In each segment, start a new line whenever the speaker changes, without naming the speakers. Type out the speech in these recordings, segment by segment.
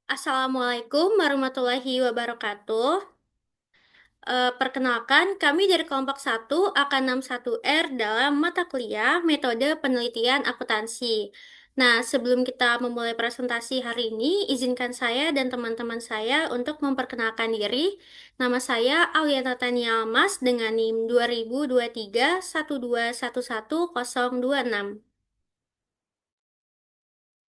Assalamualaikum warahmatullahi wabarakatuh. Perkenalkan, kami dari kelompok 1 AK61R dalam mata kuliah Metode Penelitian Akuntansi. Nah, sebelum kita memulai presentasi hari ini, izinkan saya dan teman-teman saya untuk memperkenalkan diri. Nama saya Auliana Tania Almas dengan NIM 2023 1211026.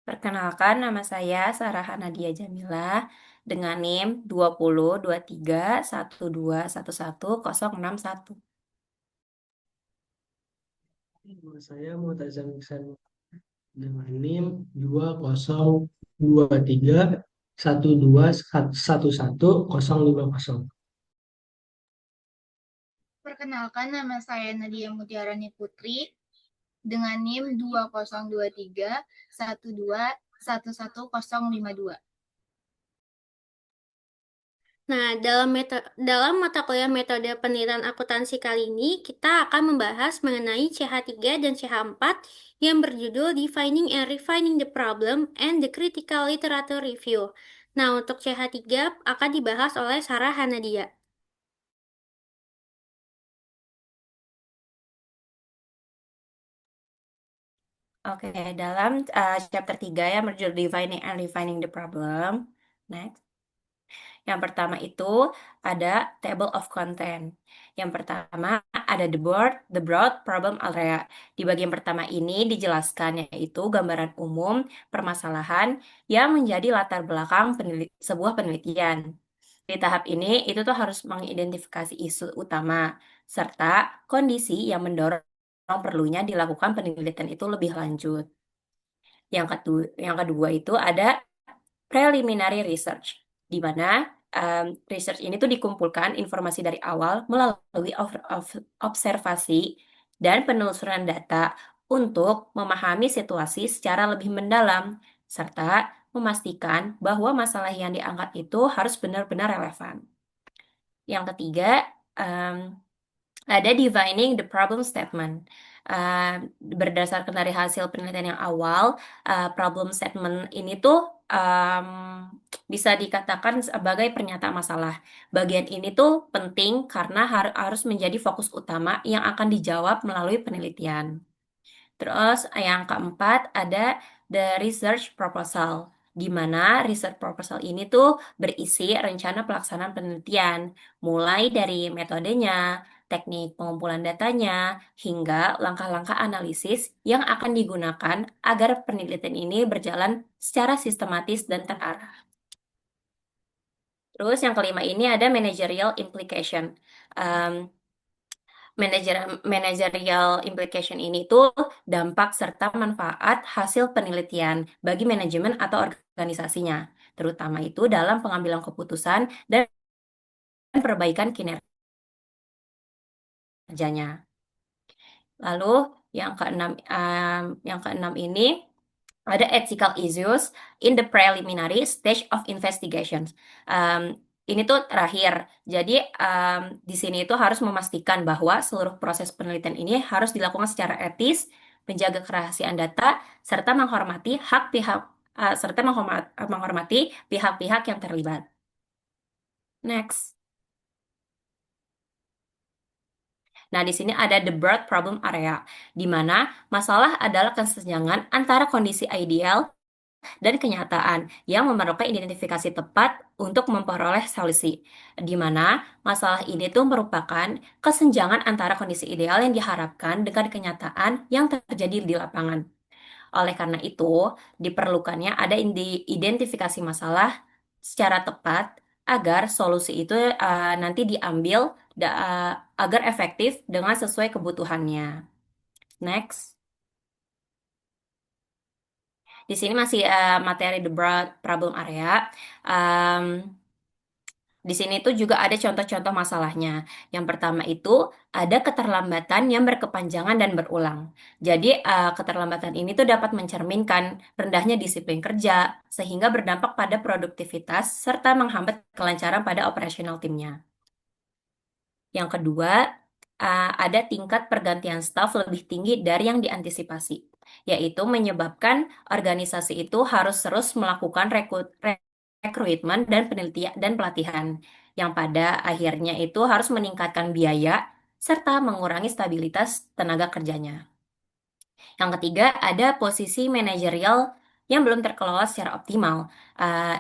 Perkenalkan, nama saya Sarah Nadia Jamila dengan NIM 2023 1211061.
Nama saya Mu'tazam Iksan dengan NIM 2023 121111050.
Perkenalkan, nama saya Nadia Mutiarani Putri dengan NIM 2023 121111052.
Nah, dalam mata kuliah metode penelitian akuntansi kali ini, kita akan membahas mengenai CH3 dan CH4 yang berjudul Defining and Refining the Problem and the Critical Literature Review. Nah, untuk CH3 akan dibahas oleh Sarah Hanadia.
Oke, dalam chapter 3 yang berjudul Defining and Refining the Problem. Next. Yang pertama itu ada table of content. Yang pertama ada the broad problem area. Di bagian pertama ini dijelaskan yaitu gambaran umum permasalahan yang menjadi latar belakang sebuah penelitian. Di tahap ini itu tuh harus mengidentifikasi isu utama serta kondisi yang mendorong perlunya dilakukan penelitian itu lebih lanjut. Yang kedua itu ada preliminary research, di mana research ini tuh dikumpulkan informasi dari awal melalui observasi dan penelusuran data untuk memahami situasi secara lebih mendalam, serta memastikan bahwa masalah yang diangkat itu harus benar-benar relevan. Yang ketiga, ada defining the problem statement. Berdasarkan dari hasil penelitian yang awal, problem statement ini tuh bisa dikatakan sebagai pernyataan masalah. Bagian ini tuh penting karena harus menjadi fokus utama yang akan dijawab melalui penelitian. Terus yang keempat ada the research proposal, di mana research proposal ini tuh berisi rencana pelaksanaan penelitian, mulai dari metodenya, teknik pengumpulan datanya, hingga langkah-langkah analisis yang akan digunakan agar penelitian ini berjalan secara sistematis dan terarah. Terus yang kelima ini ada managerial implication. Um, Managerial implication ini tuh dampak serta manfaat hasil penelitian bagi manajemen atau organisasinya, terutama itu dalam pengambilan keputusan dan perbaikan kinerjanya. Lalu yang keenam ini ada ethical issues in the preliminary stage of investigations. Ini tuh terakhir. Jadi di sini itu harus memastikan bahwa seluruh proses penelitian ini harus dilakukan secara etis, menjaga kerahasiaan data, serta menghormati menghormati pihak-pihak yang terlibat. Next. Nah, di sini ada the broad problem area, di mana masalah adalah kesenjangan antara kondisi ideal dan kenyataan yang memerlukan identifikasi tepat untuk memperoleh solusi, di mana masalah ini tuh merupakan kesenjangan antara kondisi ideal yang diharapkan dengan kenyataan yang terjadi di lapangan. Oleh karena itu, diperlukannya ada identifikasi masalah secara tepat agar solusi itu nanti diambil agar efektif dengan sesuai kebutuhannya. Next. Di sini masih materi the broad problem area. Di sini tuh juga ada contoh-contoh masalahnya. Yang pertama itu ada keterlambatan yang berkepanjangan dan berulang. Jadi keterlambatan ini tuh dapat mencerminkan rendahnya disiplin kerja sehingga berdampak pada produktivitas serta menghambat kelancaran pada operasional timnya. Yang kedua, ada tingkat pergantian staf lebih tinggi dari yang diantisipasi, yaitu menyebabkan organisasi itu harus terus melakukan rekrutmen dan penelitian dan pelatihan, yang pada akhirnya itu harus meningkatkan biaya serta mengurangi stabilitas tenaga kerjanya. Yang ketiga, ada posisi manajerial yang belum terkelola secara optimal.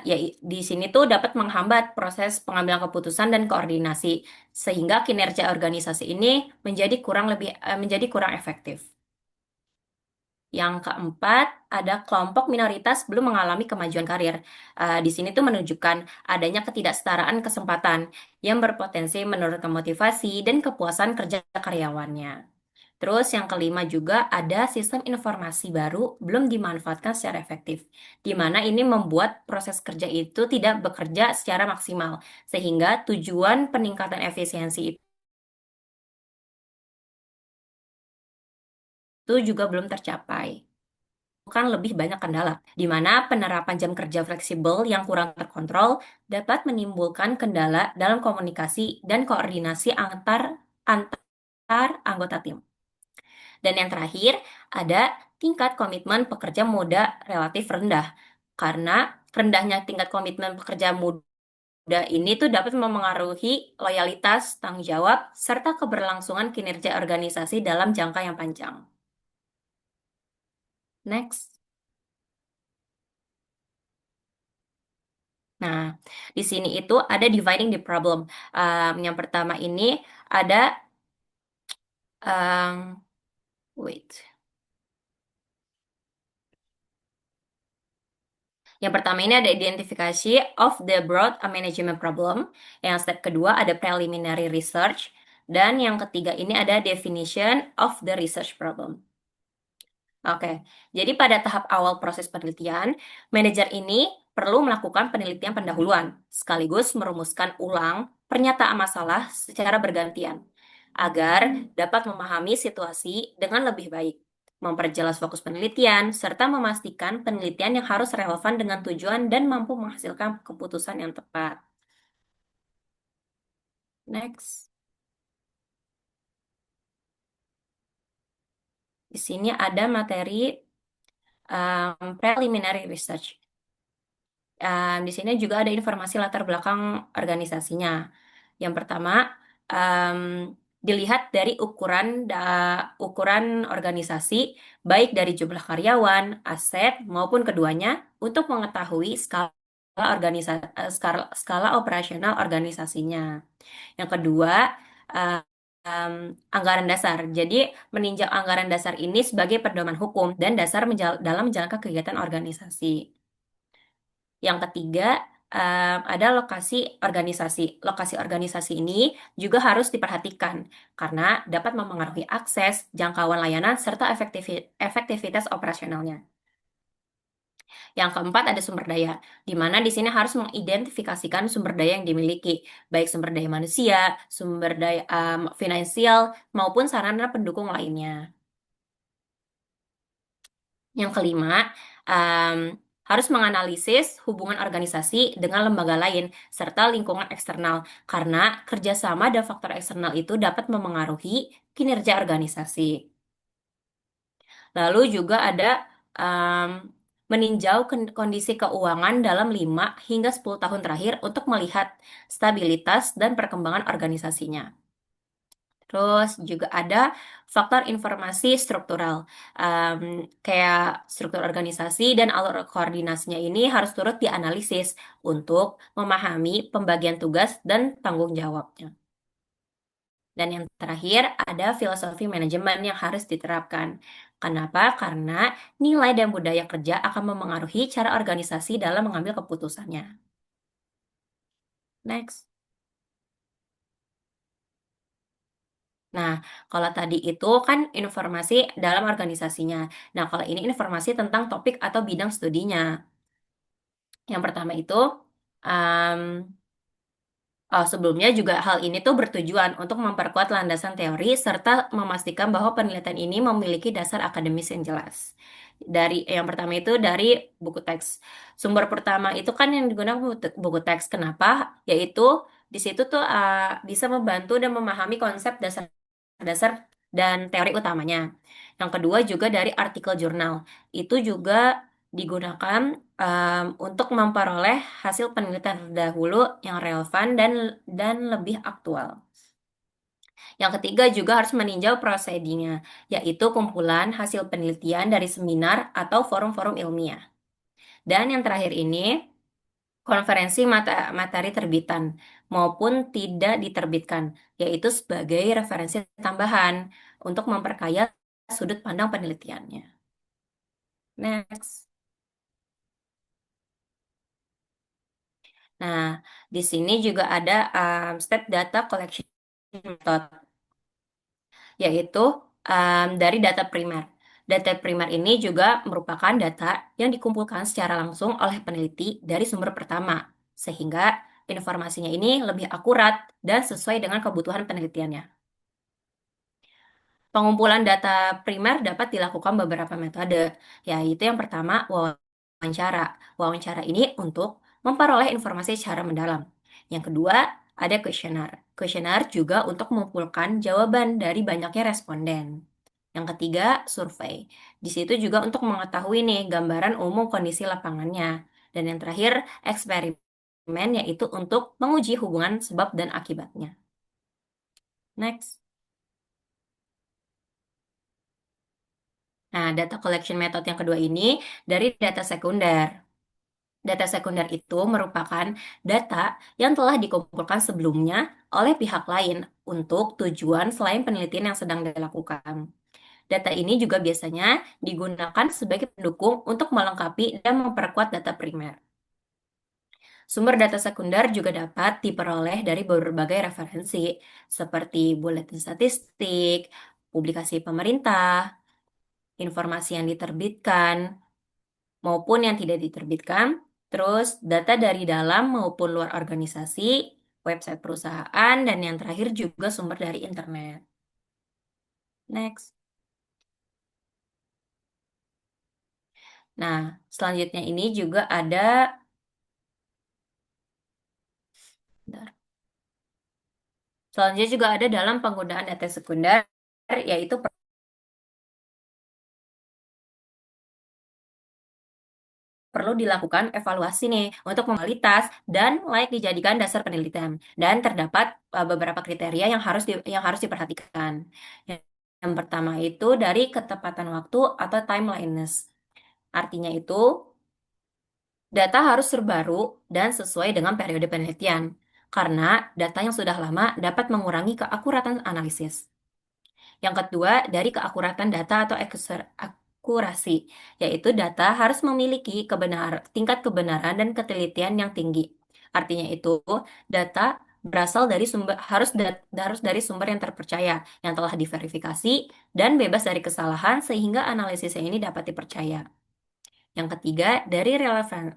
Ya, di sini tuh dapat menghambat proses pengambilan keputusan dan koordinasi, sehingga kinerja organisasi ini menjadi kurang efektif. Yang keempat, ada kelompok minoritas belum mengalami kemajuan karir. Di sini tuh menunjukkan adanya ketidaksetaraan kesempatan yang berpotensi menurunkan motivasi dan kepuasan kerja karyawannya. Terus yang kelima juga ada sistem informasi baru belum dimanfaatkan secara efektif, di mana ini membuat proses kerja itu tidak bekerja secara maksimal, sehingga tujuan peningkatan efisiensi itu juga belum tercapai. Bukan lebih banyak kendala, di mana penerapan jam kerja fleksibel yang kurang terkontrol dapat menimbulkan kendala dalam komunikasi dan koordinasi antar anggota tim. Dan yang terakhir, ada tingkat komitmen pekerja muda relatif rendah. Karena rendahnya tingkat komitmen pekerja muda ini tuh dapat memengaruhi loyalitas, tanggung jawab, serta keberlangsungan kinerja organisasi dalam jangka yang panjang. Next. Nah, di sini itu ada dividing the problem. Yang pertama ini ada, wait. Yang pertama ini ada identifikasi of the broad management problem. Yang step kedua ada preliminary research. Dan yang ketiga ini ada definition of the research problem. Oke, jadi pada tahap awal proses penelitian, manajer ini perlu melakukan penelitian pendahuluan, sekaligus merumuskan ulang pernyataan masalah secara bergantian, agar dapat memahami situasi dengan lebih baik, memperjelas fokus penelitian, serta memastikan penelitian yang harus relevan dengan tujuan dan mampu menghasilkan keputusan yang tepat. Next. Di sini ada materi preliminary research. Di sini juga ada informasi latar belakang organisasinya. Yang pertama, dilihat dari ukuran organisasi, baik dari jumlah karyawan, aset, maupun keduanya, untuk mengetahui skala operasional organisasinya. Yang kedua, anggaran dasar. Jadi, meninjau anggaran dasar ini sebagai pedoman hukum dan dasar dalam menjalankan kegiatan organisasi. Yang ketiga, ada lokasi organisasi. Lokasi organisasi ini juga harus diperhatikan karena dapat memengaruhi akses, jangkauan layanan, serta efektivitas operasionalnya. Yang keempat ada sumber daya, di mana di sini harus mengidentifikasikan sumber daya yang dimiliki, baik sumber daya manusia, sumber daya finansial, maupun sarana pendukung lainnya. Yang kelima, harus menganalisis hubungan organisasi dengan lembaga lain serta lingkungan eksternal, karena kerjasama dan faktor eksternal itu dapat memengaruhi kinerja organisasi. Lalu juga ada meninjau kondisi keuangan dalam 5 hingga 10 tahun terakhir untuk melihat stabilitas dan perkembangan organisasinya. Terus juga ada faktor informasi struktural, kayak struktur organisasi dan alur koordinasinya ini harus turut dianalisis untuk memahami pembagian tugas dan tanggung jawabnya. Dan yang terakhir ada filosofi manajemen yang harus diterapkan. Kenapa? Karena nilai dan budaya kerja akan memengaruhi cara organisasi dalam mengambil keputusannya. Next. Nah, kalau tadi itu kan informasi dalam organisasinya. Nah, kalau ini informasi tentang topik atau bidang studinya. Yang pertama itu, sebelumnya juga hal ini tuh bertujuan untuk memperkuat landasan teori serta memastikan bahwa penelitian ini memiliki dasar akademis yang jelas. Yang pertama itu dari buku teks. Sumber pertama itu kan yang digunakan buku teks. Kenapa? Yaitu di situ tuh bisa membantu dan memahami konsep dasar dan teori utamanya. Yang kedua juga dari artikel jurnal. Itu juga digunakan untuk memperoleh hasil penelitian terdahulu yang relevan dan lebih aktual. Yang ketiga juga harus meninjau prosedingnya, yaitu kumpulan hasil penelitian dari seminar atau forum-forum ilmiah. Dan yang terakhir ini, konferensi materi terbitan maupun tidak diterbitkan, yaitu sebagai referensi tambahan untuk memperkaya sudut pandang penelitiannya. Next. Nah, di sini juga ada step data collection method, yaitu dari data primer. Data primer ini juga merupakan data yang dikumpulkan secara langsung oleh peneliti dari sumber pertama, sehingga informasinya ini lebih akurat dan sesuai dengan kebutuhan penelitiannya. Pengumpulan data primer dapat dilakukan beberapa metode, yaitu yang pertama wawancara. Wawancara ini untuk memperoleh informasi secara mendalam. Yang kedua, ada kuesioner. Kuesioner juga untuk mengumpulkan jawaban dari banyaknya responden. Yang ketiga, survei. Di situ juga untuk mengetahui nih gambaran umum kondisi lapangannya. Dan yang terakhir, eksperimen, yaitu untuk menguji hubungan sebab dan akibatnya. Next. Nah, data collection method yang kedua ini dari data sekunder. Data sekunder itu merupakan data yang telah dikumpulkan sebelumnya oleh pihak lain untuk tujuan selain penelitian yang sedang dilakukan. Data ini juga biasanya digunakan sebagai pendukung untuk melengkapi dan memperkuat data primer. Sumber data sekunder juga dapat diperoleh dari berbagai referensi, seperti buletin statistik, publikasi pemerintah, informasi yang diterbitkan, maupun yang tidak diterbitkan, terus data dari dalam maupun luar organisasi, website perusahaan, dan yang terakhir juga sumber dari internet. Next. Nah, selanjutnya ini juga ada bentar. Selanjutnya juga ada dalam penggunaan data sekunder, yaitu perlu dilakukan evaluasi nih untuk kualitas dan layak dijadikan dasar penelitian. Dan terdapat beberapa kriteria yang harus diperhatikan. Yang pertama itu dari ketepatan waktu atau timeliness. Artinya itu data harus terbaru dan sesuai dengan periode penelitian. Karena data yang sudah lama dapat mengurangi keakuratan analisis. Yang kedua, dari keakuratan data atau akurasi, yaitu data harus memiliki tingkat kebenaran dan ketelitian yang tinggi. Artinya itu, data berasal dari sumber harus dari sumber yang terpercaya, yang telah diverifikasi dan bebas dari kesalahan sehingga analisisnya ini dapat dipercaya. Yang ketiga, relevansi,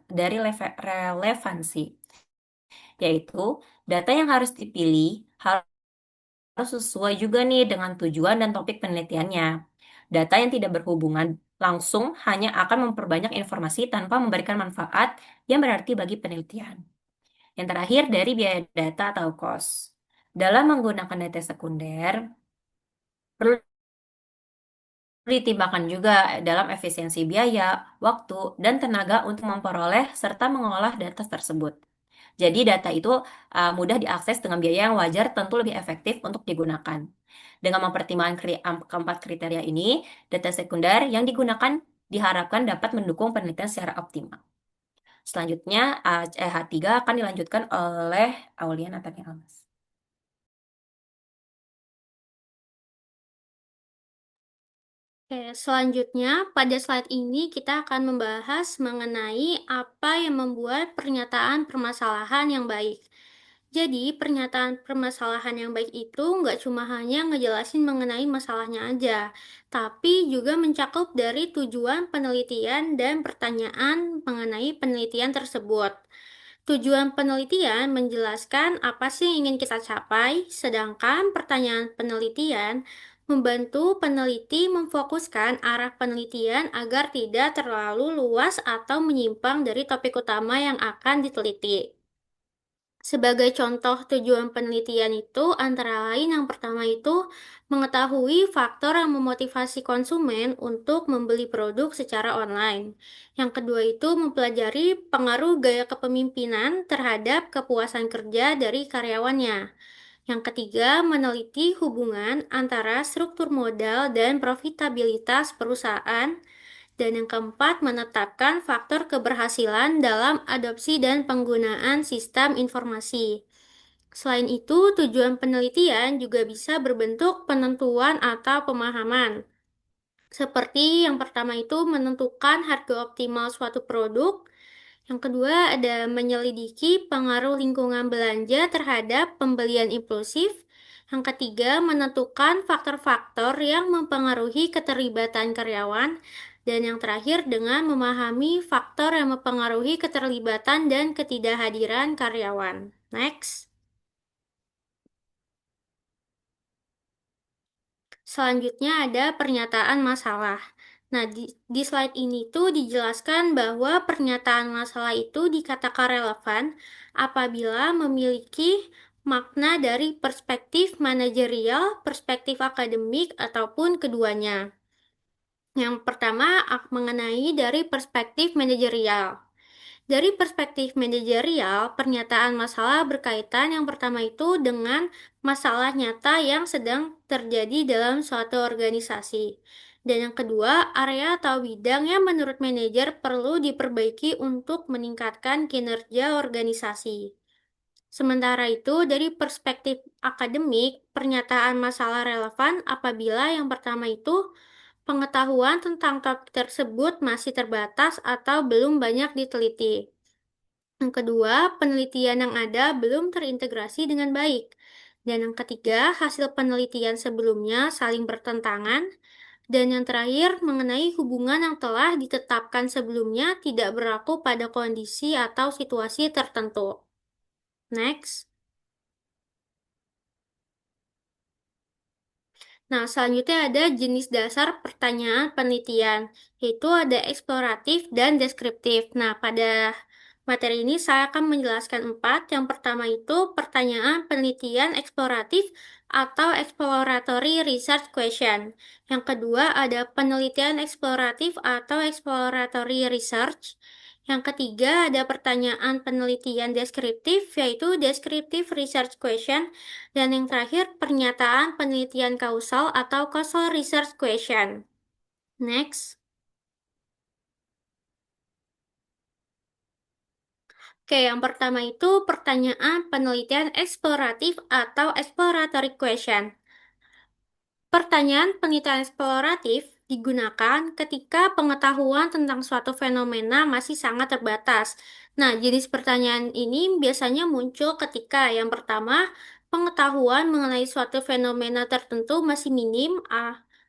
yaitu data yang harus dipilih harus sesuai juga nih dengan tujuan dan topik penelitiannya. Data yang tidak berhubungan langsung hanya akan memperbanyak informasi tanpa memberikan manfaat yang berarti bagi penelitian. Yang terakhir, dari biaya data atau cost. Dalam menggunakan data sekunder, perlu ditimbangkan juga dalam efisiensi biaya, waktu, dan tenaga untuk memperoleh serta mengolah data tersebut. Jadi data itu mudah diakses dengan biaya yang wajar, tentu lebih efektif untuk digunakan. Dengan mempertimbangkan keempat kriteria ini, data sekunder yang digunakan diharapkan dapat mendukung penelitian secara optimal. Selanjutnya, CH3 akan dilanjutkan oleh Aulia Natania Almas.
Oke, selanjutnya pada slide ini kita akan membahas mengenai apa yang membuat pernyataan permasalahan yang baik. Jadi, pernyataan permasalahan yang baik itu nggak cuma hanya ngejelasin mengenai masalahnya aja, tapi juga mencakup dari tujuan penelitian dan pertanyaan mengenai penelitian tersebut. Tujuan penelitian menjelaskan apa sih yang ingin kita capai, sedangkan pertanyaan penelitian membantu peneliti memfokuskan arah penelitian agar tidak terlalu luas atau menyimpang dari topik utama yang akan diteliti. Sebagai contoh tujuan penelitian itu antara lain yang pertama itu mengetahui faktor yang memotivasi konsumen untuk membeli produk secara online. Yang kedua itu mempelajari pengaruh gaya kepemimpinan terhadap kepuasan kerja dari karyawannya. Yang ketiga, meneliti hubungan antara struktur modal dan profitabilitas perusahaan. Dan yang keempat, menetapkan faktor keberhasilan dalam adopsi dan penggunaan sistem informasi. Selain itu, tujuan penelitian juga bisa berbentuk penentuan atau pemahaman. Seperti yang pertama itu menentukan harga optimal suatu produk. Yang kedua ada menyelidiki pengaruh lingkungan belanja terhadap pembelian impulsif. Yang ketiga menentukan faktor-faktor yang mempengaruhi keterlibatan karyawan. Dan yang terakhir dengan memahami faktor yang mempengaruhi keterlibatan dan ketidakhadiran karyawan. Next. Selanjutnya ada pernyataan masalah. Nah, di slide ini tuh dijelaskan bahwa pernyataan masalah itu dikatakan relevan apabila memiliki makna dari perspektif manajerial, perspektif akademik, ataupun keduanya. Yang pertama, mengenai dari perspektif manajerial. Dari perspektif manajerial, pernyataan masalah berkaitan yang pertama itu dengan masalah nyata yang sedang terjadi dalam suatu organisasi. Dan yang kedua, area atau bidang yang menurut manajer perlu diperbaiki untuk meningkatkan kinerja organisasi. Sementara itu, dari perspektif akademik, pernyataan masalah relevan apabila yang pertama itu pengetahuan tentang topik tersebut masih terbatas atau belum banyak diteliti. Yang kedua, penelitian yang ada belum terintegrasi dengan baik. Dan yang ketiga, hasil penelitian sebelumnya saling bertentangan. Dan yang terakhir, mengenai hubungan yang telah ditetapkan sebelumnya tidak berlaku pada kondisi atau situasi tertentu. Next. Nah, selanjutnya ada jenis dasar pertanyaan penelitian, yaitu ada eksploratif dan deskriptif. Nah, pada materi ini saya akan menjelaskan 4. Yang pertama itu pertanyaan penelitian eksploratif atau exploratory research question. Yang kedua ada penelitian eksploratif atau exploratory research. Yang ketiga ada pertanyaan penelitian deskriptif, yaitu descriptive research question. Dan yang terakhir, pernyataan penelitian kausal atau causal research question. Next. Oke, yang pertama itu pertanyaan penelitian eksploratif atau exploratory question. Pertanyaan penelitian eksploratif digunakan ketika pengetahuan tentang suatu fenomena masih sangat terbatas. Nah, jenis pertanyaan ini biasanya muncul ketika yang pertama, pengetahuan mengenai suatu fenomena tertentu masih minim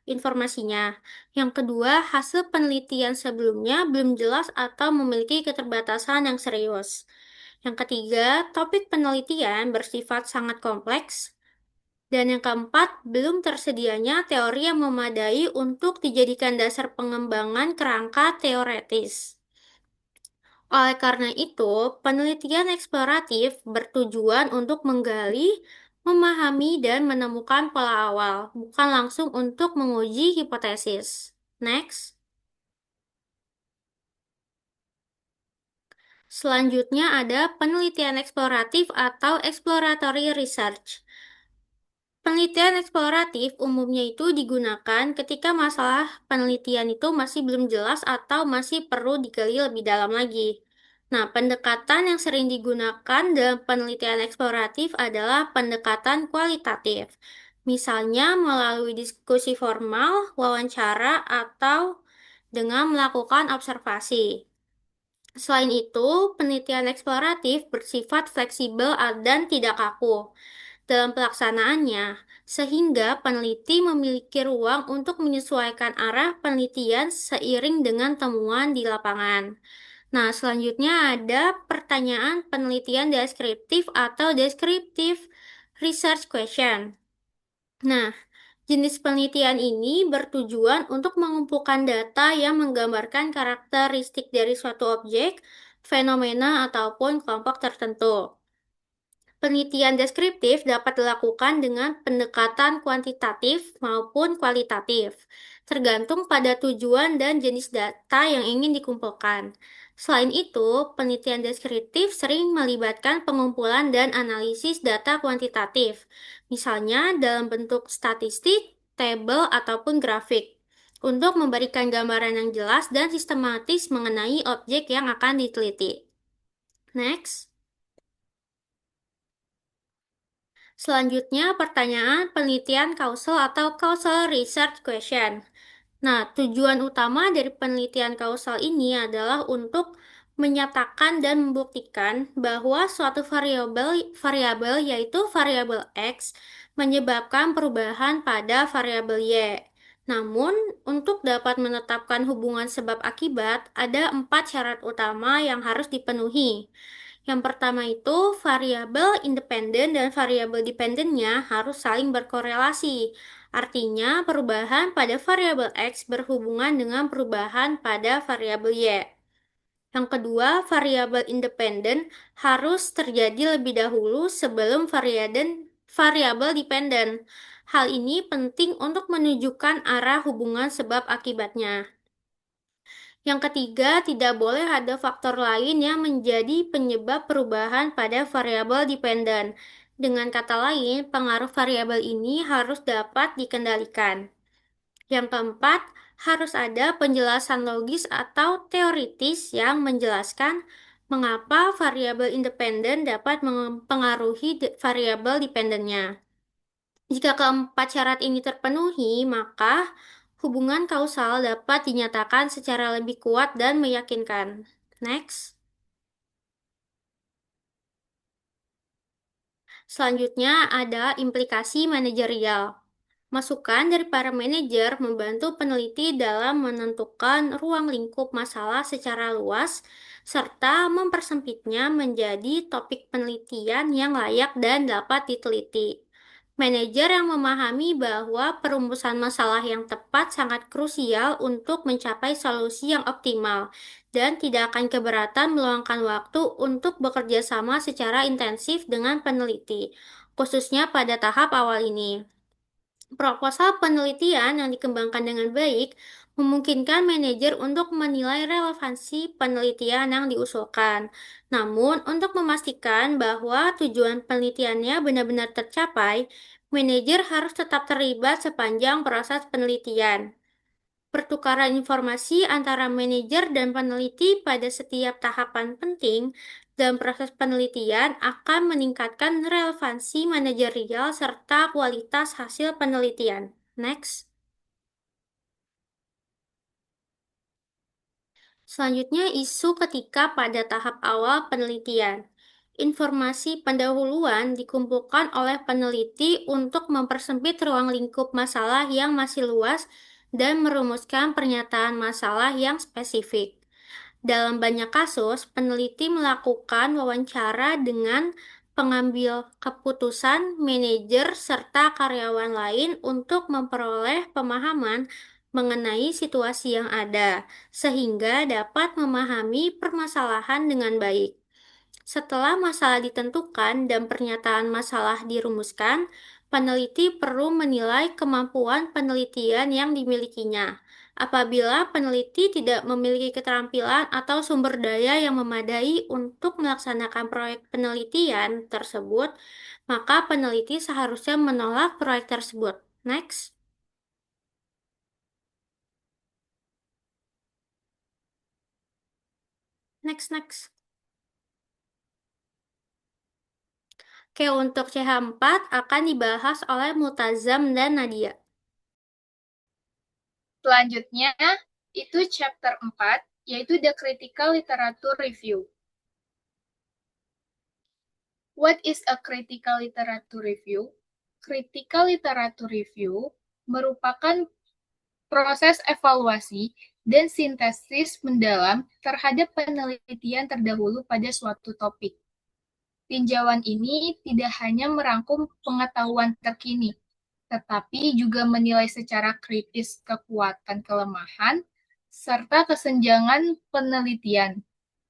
informasinya. Yang kedua, hasil penelitian sebelumnya belum jelas atau memiliki keterbatasan yang serius. Yang ketiga, topik penelitian bersifat sangat kompleks. Dan yang keempat, belum tersedianya teori yang memadai untuk dijadikan dasar pengembangan kerangka teoretis. Oleh karena itu, penelitian eksploratif bertujuan untuk menggali, memahami, dan menemukan pola awal, bukan langsung untuk menguji hipotesis. Next. Selanjutnya ada penelitian eksploratif atau exploratory research. Penelitian eksploratif umumnya itu digunakan ketika masalah penelitian itu masih belum jelas atau masih perlu digali lebih dalam lagi. Nah, pendekatan yang sering digunakan dalam penelitian eksploratif adalah pendekatan kualitatif. Misalnya melalui diskusi formal, wawancara, atau dengan melakukan observasi. Selain itu, penelitian eksploratif bersifat fleksibel dan tidak kaku dalam pelaksanaannya, sehingga peneliti memiliki ruang untuk menyesuaikan arah penelitian seiring dengan temuan di lapangan. Nah, selanjutnya ada pertanyaan penelitian deskriptif atau descriptive research question. Nah, jenis penelitian ini bertujuan untuk mengumpulkan data yang menggambarkan karakteristik dari suatu objek, fenomena, ataupun kelompok tertentu. Penelitian deskriptif dapat dilakukan dengan pendekatan kuantitatif maupun kualitatif, tergantung pada tujuan dan jenis data yang ingin dikumpulkan. Selain itu, penelitian deskriptif sering melibatkan pengumpulan dan analisis data kuantitatif, misalnya dalam bentuk statistik, tabel, ataupun grafik, untuk memberikan gambaran yang jelas dan sistematis mengenai objek yang akan diteliti. Next. Selanjutnya, pertanyaan penelitian kausal atau causal research question. Nah, tujuan utama dari penelitian kausal ini adalah untuk menyatakan dan membuktikan bahwa suatu variabel yaitu variabel X menyebabkan perubahan pada variabel Y. Namun, untuk dapat menetapkan hubungan sebab akibat, ada 4 syarat utama yang harus dipenuhi. Yang pertama itu variabel independen dan variabel dependennya harus saling berkorelasi. Artinya, perubahan pada variabel X berhubungan dengan perubahan pada variabel Y. Yang kedua, variabel independen harus terjadi lebih dahulu sebelum variabel dependen. Hal ini penting untuk menunjukkan arah hubungan sebab akibatnya. Yang ketiga, tidak boleh ada faktor lain yang menjadi penyebab perubahan pada variabel dependen. Dengan kata lain, pengaruh variabel ini harus dapat dikendalikan. Yang keempat, harus ada penjelasan logis atau teoritis yang menjelaskan mengapa variabel independen dapat mempengaruhi variabel dependennya. Jika keempat syarat ini terpenuhi, maka hubungan kausal dapat dinyatakan secara lebih kuat dan meyakinkan. Next. Selanjutnya ada implikasi manajerial. Masukan dari para manajer membantu peneliti dalam menentukan ruang lingkup masalah secara luas, serta mempersempitnya menjadi topik penelitian yang layak dan dapat diteliti. Manajer yang memahami bahwa perumusan masalah yang tepat sangat krusial untuk mencapai solusi yang optimal, dan tidak akan keberatan meluangkan waktu untuk bekerja sama secara intensif dengan peneliti, khususnya pada tahap awal ini. Proposal penelitian yang dikembangkan dengan baik memungkinkan manajer untuk menilai relevansi penelitian yang diusulkan. Namun, untuk memastikan bahwa tujuan penelitiannya benar-benar tercapai, manajer harus tetap terlibat sepanjang proses penelitian. Pertukaran informasi antara manajer dan peneliti pada setiap tahapan penting dalam proses penelitian akan meningkatkan relevansi manajerial serta kualitas hasil penelitian. Next. Selanjutnya, isu ketika pada tahap awal penelitian. Informasi pendahuluan dikumpulkan oleh peneliti untuk mempersempit ruang lingkup masalah yang masih luas dan merumuskan pernyataan masalah yang spesifik. Dalam banyak kasus, peneliti melakukan wawancara dengan pengambil keputusan, manajer, serta karyawan lain untuk memperoleh pemahaman mengenai situasi yang ada, sehingga dapat memahami permasalahan dengan baik. Setelah masalah ditentukan dan pernyataan masalah dirumuskan, peneliti perlu menilai kemampuan penelitian yang dimilikinya. Apabila peneliti tidak memiliki keterampilan atau sumber daya yang memadai untuk melaksanakan proyek penelitian tersebut, maka peneliti seharusnya menolak proyek tersebut. Next. Next. Oke, untuk CH4 akan dibahas oleh Multazam dan Nadia.
Selanjutnya, itu chapter 4, yaitu The Critical Literature Review. What is a critical literature review? Critical literature review merupakan proses evaluasi dan sintesis mendalam terhadap penelitian terdahulu pada suatu topik. Tinjauan ini tidak hanya merangkum pengetahuan terkini, tetapi juga menilai secara kritis kekuatan kelemahan serta kesenjangan penelitian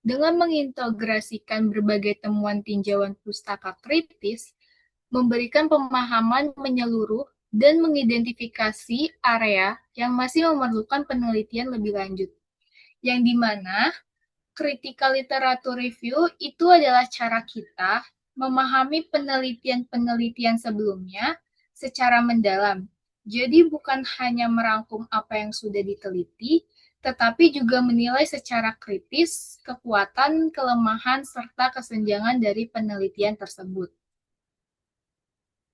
dengan mengintegrasikan berbagai temuan tinjauan pustaka kritis, memberikan pemahaman menyeluruh dan mengidentifikasi area yang masih memerlukan penelitian lebih lanjut. Yang dimana critical literature review itu adalah cara kita memahami penelitian-penelitian sebelumnya secara mendalam. Jadi bukan hanya merangkum apa yang sudah diteliti, tetapi juga menilai secara kritis kekuatan, kelemahan, serta kesenjangan dari penelitian tersebut.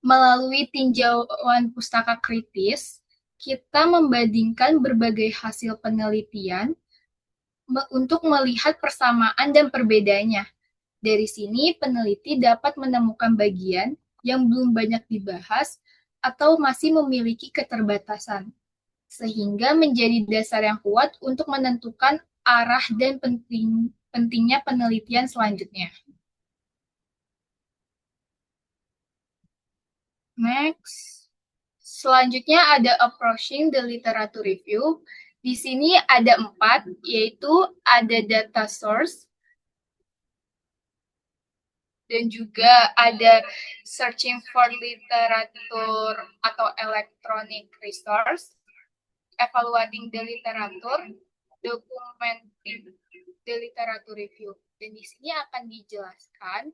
Melalui tinjauan pustaka kritis, kita membandingkan berbagai hasil penelitian untuk melihat persamaan dan perbedaannya. Dari sini, peneliti dapat menemukan bagian yang belum banyak dibahas atau masih memiliki keterbatasan, sehingga menjadi dasar yang kuat untuk menentukan arah dan pentingnya penelitian selanjutnya. Next. Selanjutnya ada approaching the literature review. Di sini ada 4, yaitu ada data source, dan juga ada searching for literature atau electronic resource, evaluating the literature, documenting the literature review. Dan di sini akan dijelaskan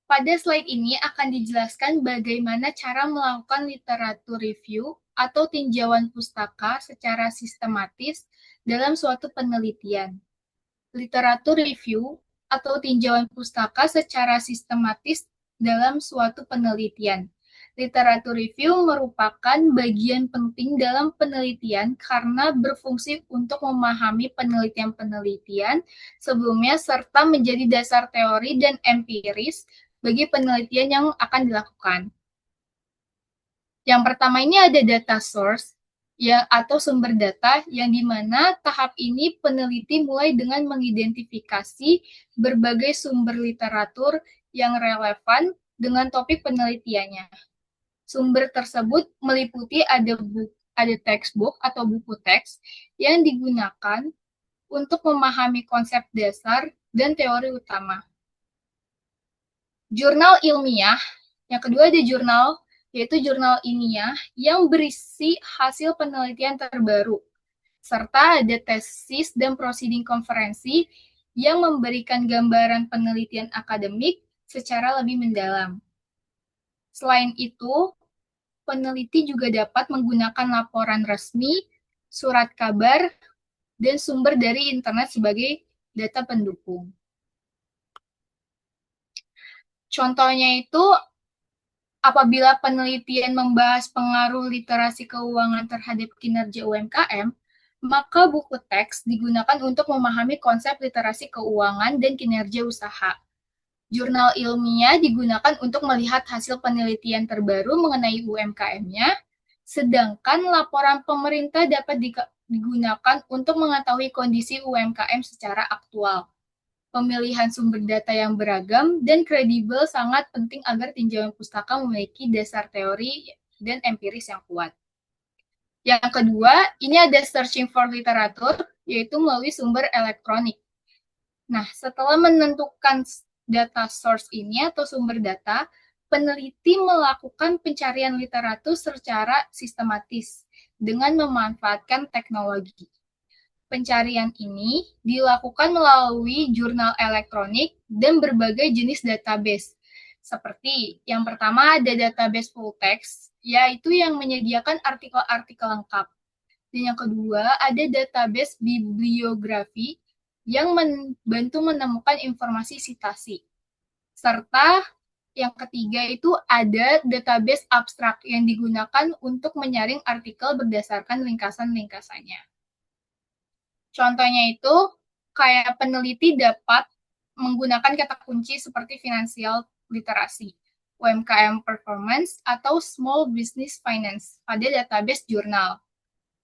pada slide ini akan dijelaskan bagaimana cara melakukan literatur review atau tinjauan pustaka secara sistematis dalam suatu penelitian. Literatur review atau tinjauan pustaka secara sistematis dalam suatu penelitian. Literatur review merupakan bagian penting dalam penelitian karena berfungsi untuk memahami penelitian-penelitian sebelumnya serta menjadi dasar teori dan empiris bagi penelitian yang akan dilakukan. Yang pertama ini ada data source atau sumber data, yang dimana tahap ini peneliti mulai dengan mengidentifikasi berbagai sumber literatur yang relevan dengan topik penelitiannya. Sumber tersebut meliputi ada textbook atau buku teks yang digunakan untuk memahami konsep dasar dan teori utama. Jurnal ilmiah, yang kedua ada jurnal, yaitu jurnal ilmiah yang berisi hasil penelitian terbaru, serta ada tesis dan proceeding konferensi yang memberikan gambaran penelitian akademik secara lebih mendalam. Selain itu, peneliti juga dapat menggunakan laporan resmi, surat kabar, dan sumber dari internet sebagai data pendukung. Contohnya itu, apabila penelitian membahas pengaruh literasi keuangan terhadap kinerja UMKM, maka buku teks digunakan untuk memahami konsep literasi keuangan dan kinerja usaha. Jurnal ilmiah digunakan untuk melihat hasil penelitian terbaru mengenai UMKM-nya, sedangkan laporan pemerintah dapat digunakan untuk mengetahui kondisi UMKM secara aktual. Pemilihan sumber data yang beragam dan kredibel sangat penting agar tinjauan pustaka memiliki dasar teori dan empiris yang kuat. Yang kedua, ini ada searching for literature, yaitu melalui sumber elektronik. Nah, setelah menentukan data source ini atau sumber data, peneliti melakukan pencarian literatur secara sistematis dengan memanfaatkan teknologi. Pencarian ini dilakukan melalui jurnal elektronik dan berbagai jenis database. Seperti yang pertama ada database full text, yaitu yang menyediakan artikel-artikel lengkap. Dan yang kedua ada database bibliografi yang membantu menemukan informasi sitasi. Serta yang ketiga itu ada database abstrak yang digunakan untuk menyaring artikel berdasarkan ringkasan-ringkasannya. Contohnya itu, kayak peneliti dapat menggunakan kata kunci seperti financial literasi, UMKM performance, atau small business finance pada database jurnal.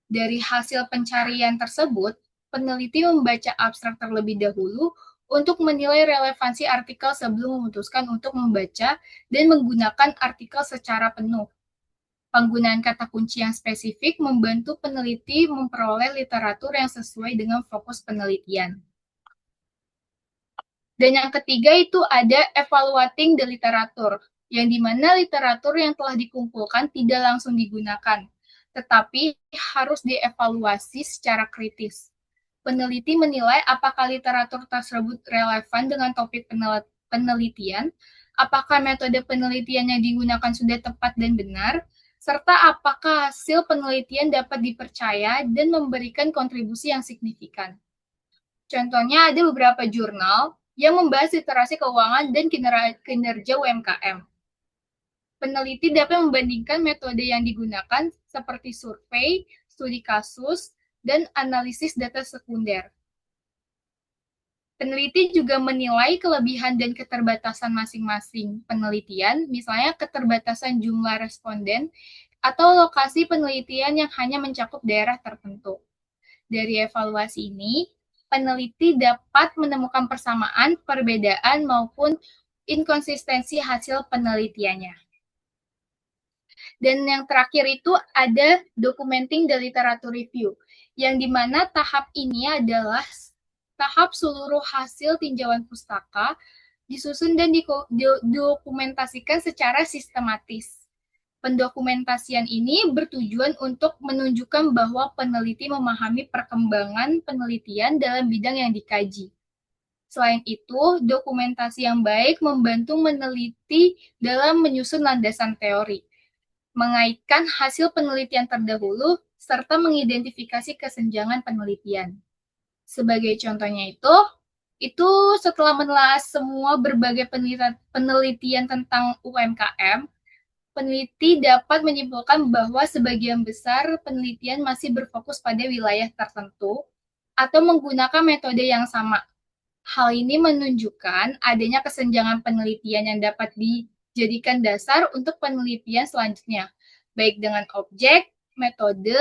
Dari hasil pencarian tersebut, peneliti membaca abstrak terlebih dahulu untuk menilai relevansi artikel sebelum memutuskan untuk membaca dan menggunakan artikel secara penuh. Penggunaan kata kunci yang spesifik membantu peneliti memperoleh literatur yang sesuai dengan fokus penelitian. Dan yang ketiga itu ada evaluating the literature, yang dimana literatur yang telah dikumpulkan tidak langsung digunakan, tetapi harus dievaluasi secara kritis. Peneliti menilai apakah literatur tersebut relevan dengan topik penelitian, apakah metode penelitian yang digunakan sudah tepat dan benar, serta apakah hasil penelitian dapat dipercaya dan memberikan kontribusi yang signifikan. Contohnya ada beberapa jurnal yang membahas literasi keuangan dan kinerja UMKM. Peneliti dapat membandingkan metode yang digunakan seperti survei, studi kasus, dan analisis data sekunder. Peneliti juga menilai kelebihan dan keterbatasan masing-masing penelitian, misalnya keterbatasan jumlah responden atau lokasi penelitian yang hanya mencakup daerah tertentu. Dari evaluasi ini, peneliti dapat menemukan persamaan, perbedaan, maupun inkonsistensi hasil penelitiannya. Dan yang terakhir itu ada documenting the literature review, yang dimana tahap ini adalah tahap seluruh hasil tinjauan pustaka disusun dan didokumentasikan secara sistematis. Pendokumentasian ini bertujuan untuk menunjukkan bahwa peneliti memahami perkembangan penelitian dalam bidang yang dikaji. Selain itu, dokumentasi yang baik membantu meneliti dalam menyusun landasan teori, mengaitkan hasil penelitian terdahulu, serta mengidentifikasi kesenjangan penelitian. Sebagai contohnya itu setelah menelaah semua berbagai penelitian tentang UMKM, peneliti dapat menyimpulkan bahwa sebagian besar penelitian masih berfokus pada wilayah tertentu atau menggunakan metode yang sama. Hal ini menunjukkan adanya kesenjangan penelitian yang dapat dijadikan dasar untuk penelitian selanjutnya, baik dengan objek, metode,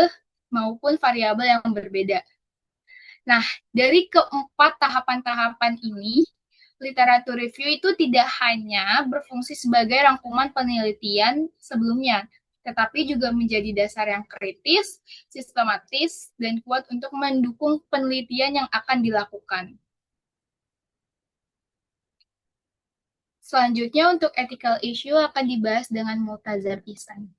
maupun variabel yang berbeda. Nah, dari keempat tahapan-tahapan ini, literatur review itu tidak hanya berfungsi sebagai rangkuman penelitian sebelumnya, tetapi juga menjadi dasar yang kritis, sistematis, dan kuat untuk mendukung penelitian yang akan dilakukan. Selanjutnya, untuk ethical issue akan dibahas dengan Multazam Ihsan.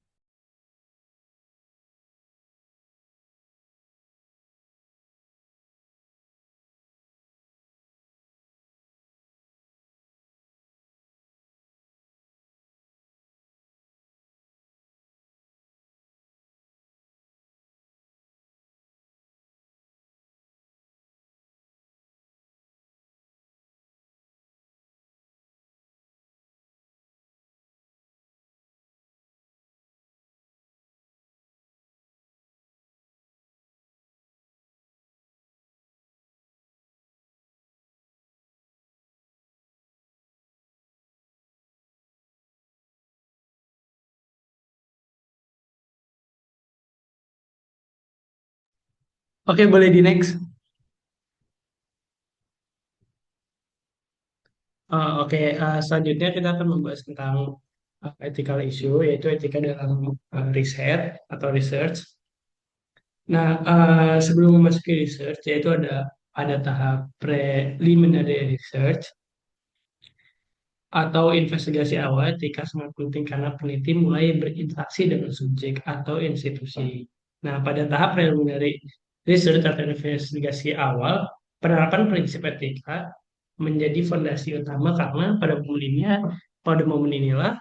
Oke, boleh di next. Oke, selanjutnya kita akan membahas tentang ethical issue, yaitu etika dalam riset atau research. Nah, sebelum memasuki research, yaitu ada tahap preliminary research atau investigasi awal. Etika sangat penting karena peneliti mulai berinteraksi dengan subjek atau institusi. Nah, pada tahap preliminary research atau investigasi awal, penerapan prinsip etika menjadi fondasi utama karena pada momen inilah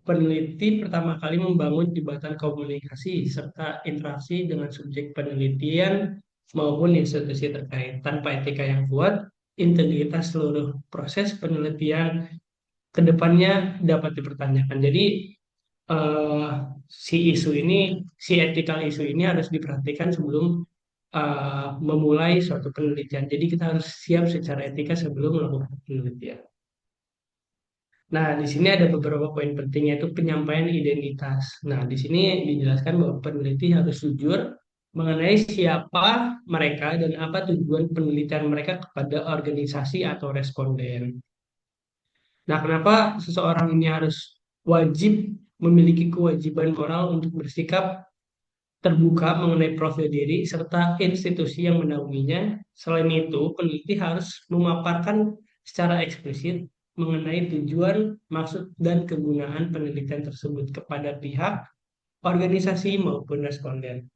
peneliti pertama kali membangun jembatan komunikasi serta interaksi dengan subjek penelitian maupun institusi terkait. Tanpa etika yang kuat, integritas seluruh proses penelitian ke depannya dapat dipertanyakan. Jadi eh, si ethical issue ini harus diperhatikan sebelum memulai suatu penelitian. Jadi kita harus siap secara etika sebelum melakukan penelitian. Nah, di sini ada beberapa poin penting yaitu penyampaian identitas. Nah, di sini dijelaskan bahwa peneliti harus jujur mengenai siapa mereka dan apa tujuan penelitian mereka kepada organisasi atau responden. Nah, kenapa seseorang ini harus wajib memiliki kewajiban moral untuk bersikap terbuka mengenai profil diri serta institusi yang menaunginya? Selain itu, peneliti harus memaparkan secara eksplisit mengenai tujuan, maksud, dan kegunaan penelitian tersebut kepada pihak, organisasi, maupun responden.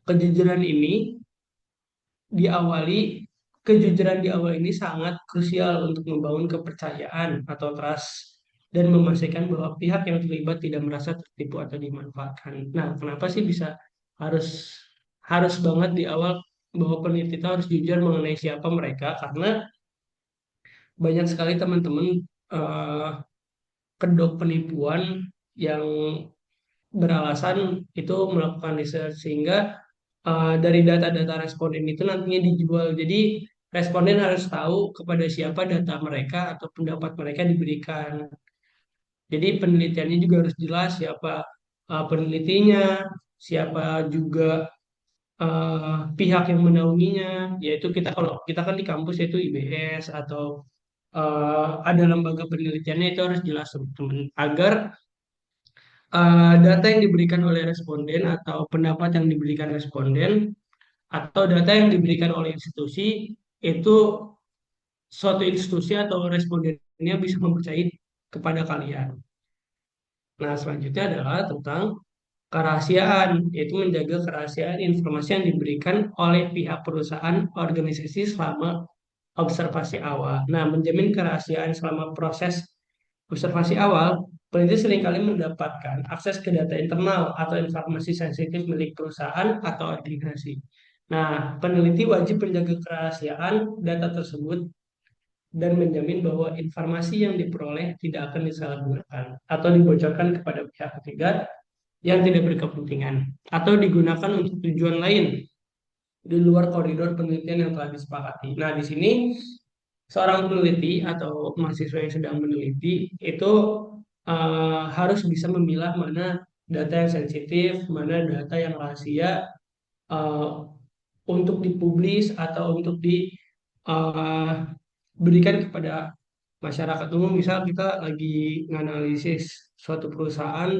Kejujuran ini diawali Kejujuran di awal ini sangat krusial untuk membangun kepercayaan atau trust dan memastikan bahwa pihak yang terlibat tidak merasa tertipu atau dimanfaatkan. Nah, kenapa sih bisa harus harus banget di awal bahwa peneliti itu harus jujur mengenai siapa mereka? Karena banyak sekali teman-teman eh, kedok penipuan yang beralasan itu melakukan research sehingga dari data-data responden itu nantinya dijual. Jadi responden harus tahu kepada siapa data mereka atau pendapat mereka diberikan. Jadi penelitiannya juga harus jelas siapa penelitinya, siapa juga pihak yang menaunginya. Yaitu kita kalau kita kan di kampus yaitu IBS atau ada lembaga penelitiannya itu harus jelas teman-teman agar data yang diberikan oleh responden atau pendapat yang diberikan responden atau data yang diberikan oleh institusi itu suatu institusi atau respondennya bisa mempercayai kepada kalian. Nah, selanjutnya adalah tentang kerahasiaan, yaitu menjaga kerahasiaan informasi yang diberikan oleh pihak perusahaan organisasi selama observasi awal. Nah, menjamin kerahasiaan selama proses observasi awal, peneliti seringkali mendapatkan akses ke data internal atau informasi sensitif milik perusahaan atau organisasi. Nah, peneliti wajib menjaga kerahasiaan data tersebut dan menjamin bahwa informasi yang diperoleh tidak akan disalahgunakan atau dibocorkan kepada pihak ketiga yang tidak berkepentingan atau digunakan untuk tujuan lain di luar koridor penelitian yang telah disepakati. Nah, di sini seorang peneliti atau mahasiswa yang sedang meneliti itu harus bisa memilah mana data yang sensitif, mana data yang rahasia eh, untuk dipublis atau untuk diberikan kepada masyarakat umum. Misal kita lagi menganalisis suatu perusahaan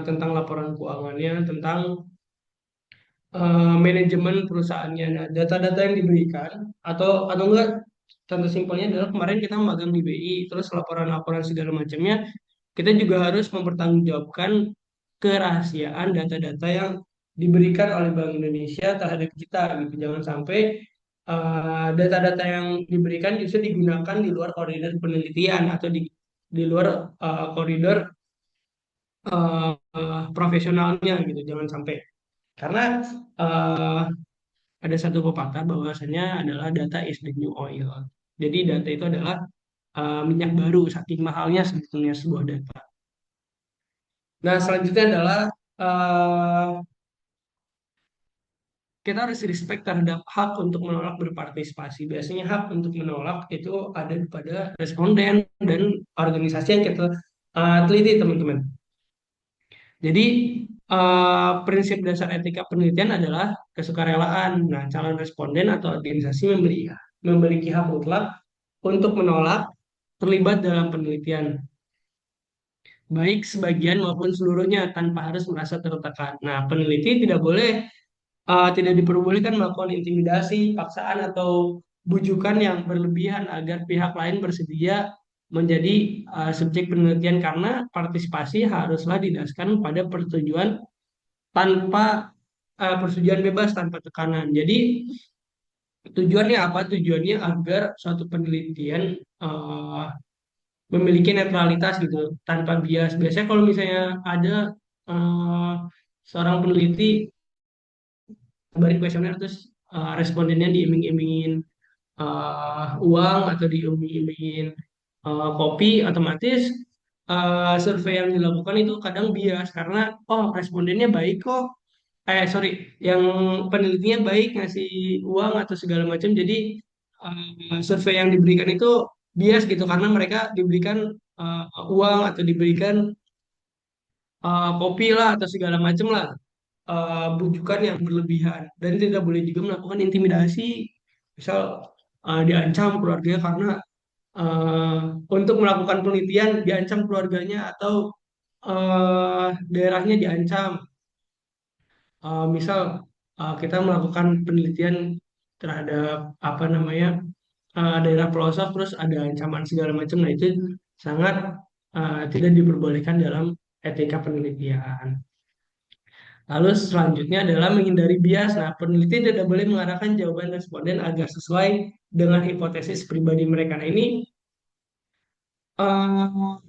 tentang laporan keuangannya, tentang manajemen perusahaannya. Nah, data-data yang diberikan atau enggak contoh simpelnya adalah kemarin kita magang di BI, terus laporan-laporan segala macamnya, kita juga harus mempertanggungjawabkan kerahasiaan data-data yang diberikan oleh Bank Indonesia terhadap kita gitu. Jangan sampai data-data yang diberikan justru digunakan di luar koridor penelitian atau di luar koridor profesionalnya gitu. Jangan sampai karena uh, ada satu pepatah bahwasanya adalah data is the new oil. Jadi data itu adalah minyak baru, saking mahalnya sebetulnya sebuah data. Nah, selanjutnya adalah uh, kita harus respect terhadap hak untuk menolak berpartisipasi. Biasanya hak untuk menolak itu ada pada responden dan organisasi yang kita teliti, teman-teman. Jadi prinsip dasar etika penelitian adalah kesukarelaan. Nah, calon responden atau organisasi memiliki hak mutlak untuk menolak terlibat dalam penelitian, baik sebagian maupun seluruhnya tanpa harus merasa tertekan. Nah, peneliti tidak diperbolehkan melakukan intimidasi, paksaan atau bujukan yang berlebihan agar pihak lain bersedia menjadi subjek penelitian karena partisipasi haruslah didasarkan pada persetujuan bebas tanpa tekanan. Jadi tujuannya apa? Tujuannya agar suatu penelitian uh, memiliki netralitas gitu, tanpa bias. Biasanya kalau misalnya ada uh, seorang peneliti beri kuesioner terus respondennya diiming-imingin uang atau diiming-imingin kopi, otomatis survei yang dilakukan itu kadang bias karena oh respondennya baik kok, sorry, yang penelitinya baik ngasih uang atau segala macam, jadi survei yang diberikan itu bias gitu karena mereka diberikan uang atau diberikan kopi lah atau segala macam lah. bujukan yang berlebihan dan tidak boleh juga melakukan intimidasi. Misal diancam keluarganya karena eh, untuk melakukan penelitian diancam keluarganya atau daerahnya diancam. Misal kita melakukan penelitian terhadap apa namanya daerah pelosok terus ada ancaman segala macam, nah itu sangat tidak diperbolehkan dalam etika penelitian. Lalu selanjutnya adalah menghindari bias. Nah, peneliti tidak boleh mengarahkan jawaban responden agar sesuai dengan hipotesis pribadi mereka. Nah, ini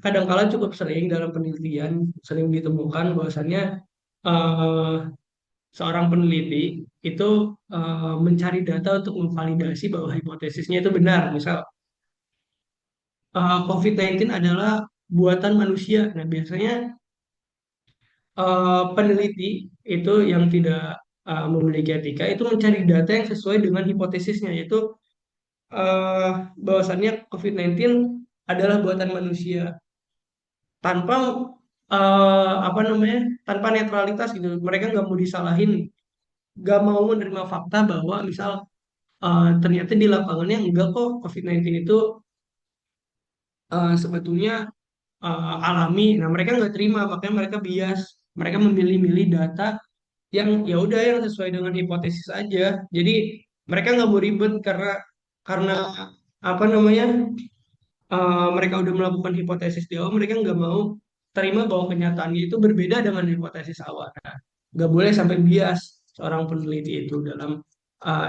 kadangkala cukup sering dalam penelitian sering ditemukan bahwasannya eh, seorang peneliti itu mencari data untuk memvalidasi bahwa hipotesisnya itu benar. Misal COVID-19 adalah buatan manusia. Nah, biasanya peneliti itu yang tidak memiliki etika itu mencari data yang sesuai dengan hipotesisnya, yaitu eh, bahwasannya COVID-19 adalah buatan manusia tanpa apa namanya tanpa netralitas gitu. Mereka nggak mau disalahin, nggak mau menerima fakta bahwa misal ternyata di lapangannya enggak kok COVID-19 itu sebetulnya alami. Nah, mereka nggak terima, makanya mereka bias. Mereka memilih-milih data yang ya udah yang sesuai dengan hipotesis aja. Jadi mereka nggak mau ribet karena apa namanya mereka udah melakukan hipotesis di awal, mereka nggak mau terima bahwa kenyataannya itu berbeda dengan hipotesis awal. Nah, nggak boleh sampai bias seorang peneliti itu dalam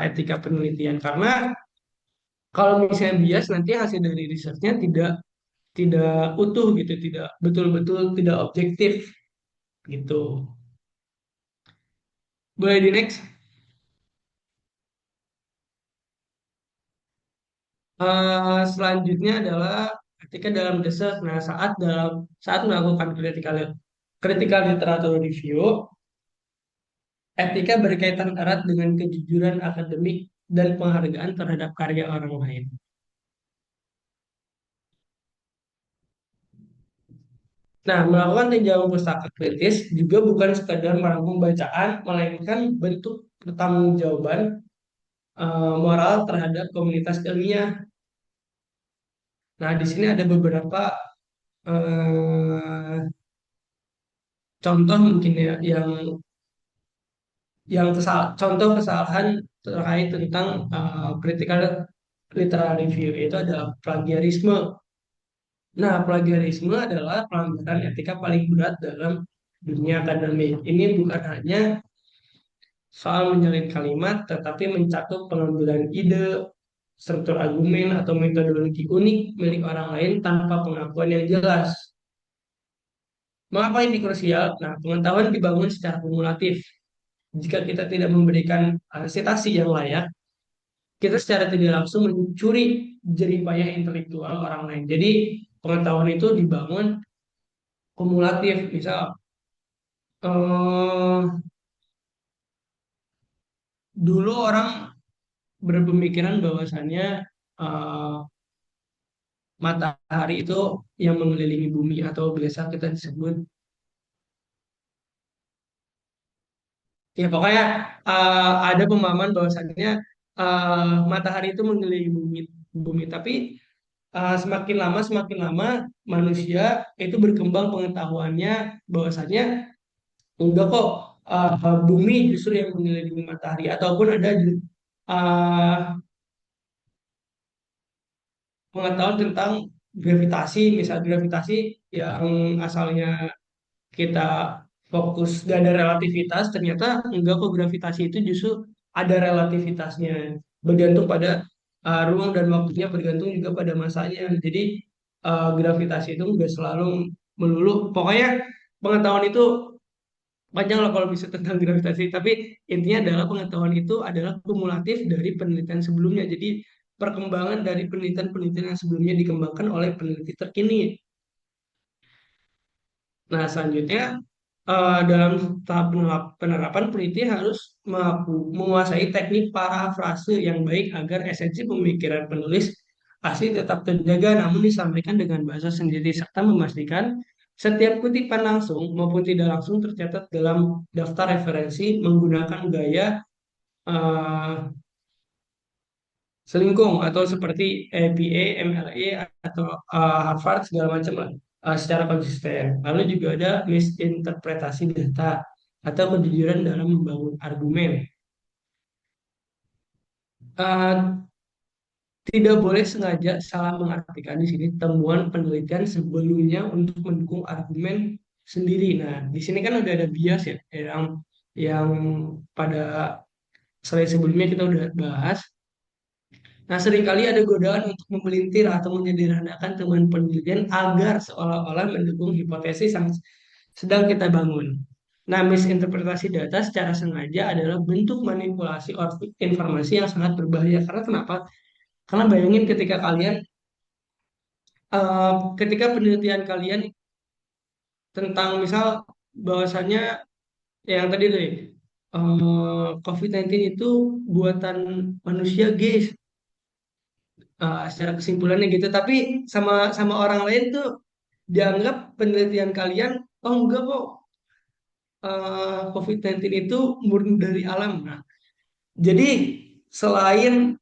etika penelitian karena kalau misalnya bias nanti hasil dari risetnya tidak tidak utuh gitu, tidak betul-betul tidak objektif gitu. Boleh di next. Selanjutnya adalah ketika dalam research. Nah, saat melakukan critical literature review, etika berkaitan erat dengan kejujuran akademik dan penghargaan terhadap karya orang lain. Nah, melakukan tinjauan pustaka kritis juga bukan sekadar merangkum bacaan, melainkan bentuk pertanggungjawaban moral terhadap komunitas ilmiah. Nah, di sini ada beberapa eh, contoh mungkin ya contoh kesalahan terkait tentang critical literary review itu adalah plagiarisme. Nah, plagiarisme adalah pelanggaran etika paling berat dalam dunia akademik. Ini bukan hanya soal menyelip kalimat, tetapi mencakup pengambilan ide, struktur argumen, atau metodologi unik milik orang lain tanpa pengakuan yang jelas. Mengapa ini krusial? Nah, pengetahuan dibangun secara kumulatif. Jika kita tidak memberikan citasi yang layak, kita secara tidak langsung mencuri jerih payah intelektual orang lain. Jadi pengetahuan itu dibangun kumulatif. Misal eh, dulu orang berpemikiran bahwasannya eh, matahari itu yang mengelilingi bumi atau biasa kita disebut ya pokoknya ada pemahaman bahwasannya matahari itu mengelilingi bumi. Tapi semakin lama manusia itu berkembang pengetahuannya bahwasanya enggak kok bumi justru yang mengelilingi matahari ataupun ada uh, pengetahuan tentang gravitasi. Misal gravitasi yang asalnya kita fokus gak ada relativitas, ternyata enggak kok gravitasi itu justru ada relativitasnya, bergantung pada ruang dan waktunya, bergantung juga pada masanya. Jadi gravitasi itu enggak selalu melulu. Pokoknya pengetahuan itu panjang lah kalau bisa tentang gravitasi, tapi intinya adalah pengetahuan itu adalah kumulatif dari penelitian sebelumnya. Jadi perkembangan dari penelitian-penelitian yang sebelumnya dikembangkan oleh peneliti terkini. Nah, selanjutnya dalam tahap penerapan peneliti harus menguasai teknik parafrase yang baik agar esensi pemikiran penulis asli tetap terjaga namun disampaikan dengan bahasa sendiri serta memastikan Setiap kutipan langsung maupun tidak langsung tercatat dalam daftar referensi menggunakan gaya eh, selingkung atau seperti APA, MLA atau Harvard segala macam lah, secara konsisten. Lalu juga ada misinterpretasi data atau kejujuran dalam membangun argumen. Eh, Tidak boleh sengaja salah mengartikan di sini temuan penelitian sebelumnya untuk mendukung argumen sendiri. Nah, di sini kan udah ada bias ya, yang pada slide sebelumnya kita udah bahas. Nah, seringkali ada godaan untuk memelintir atau menyederhanakan temuan penelitian agar seolah-olah mendukung hipotesis yang sedang kita bangun. Nah, misinterpretasi data secara sengaja adalah bentuk manipulasi informasi yang sangat berbahaya. Karena kenapa? Karena bayangin ketika penelitian kalian tentang misal bahwasannya yang tadi tuh COVID-19 itu buatan manusia guys, secara kesimpulannya gitu, tapi sama sama orang lain tuh dianggap penelitian kalian, oh enggak kok, COVID-19 itu murni dari alam. Nah, jadi selain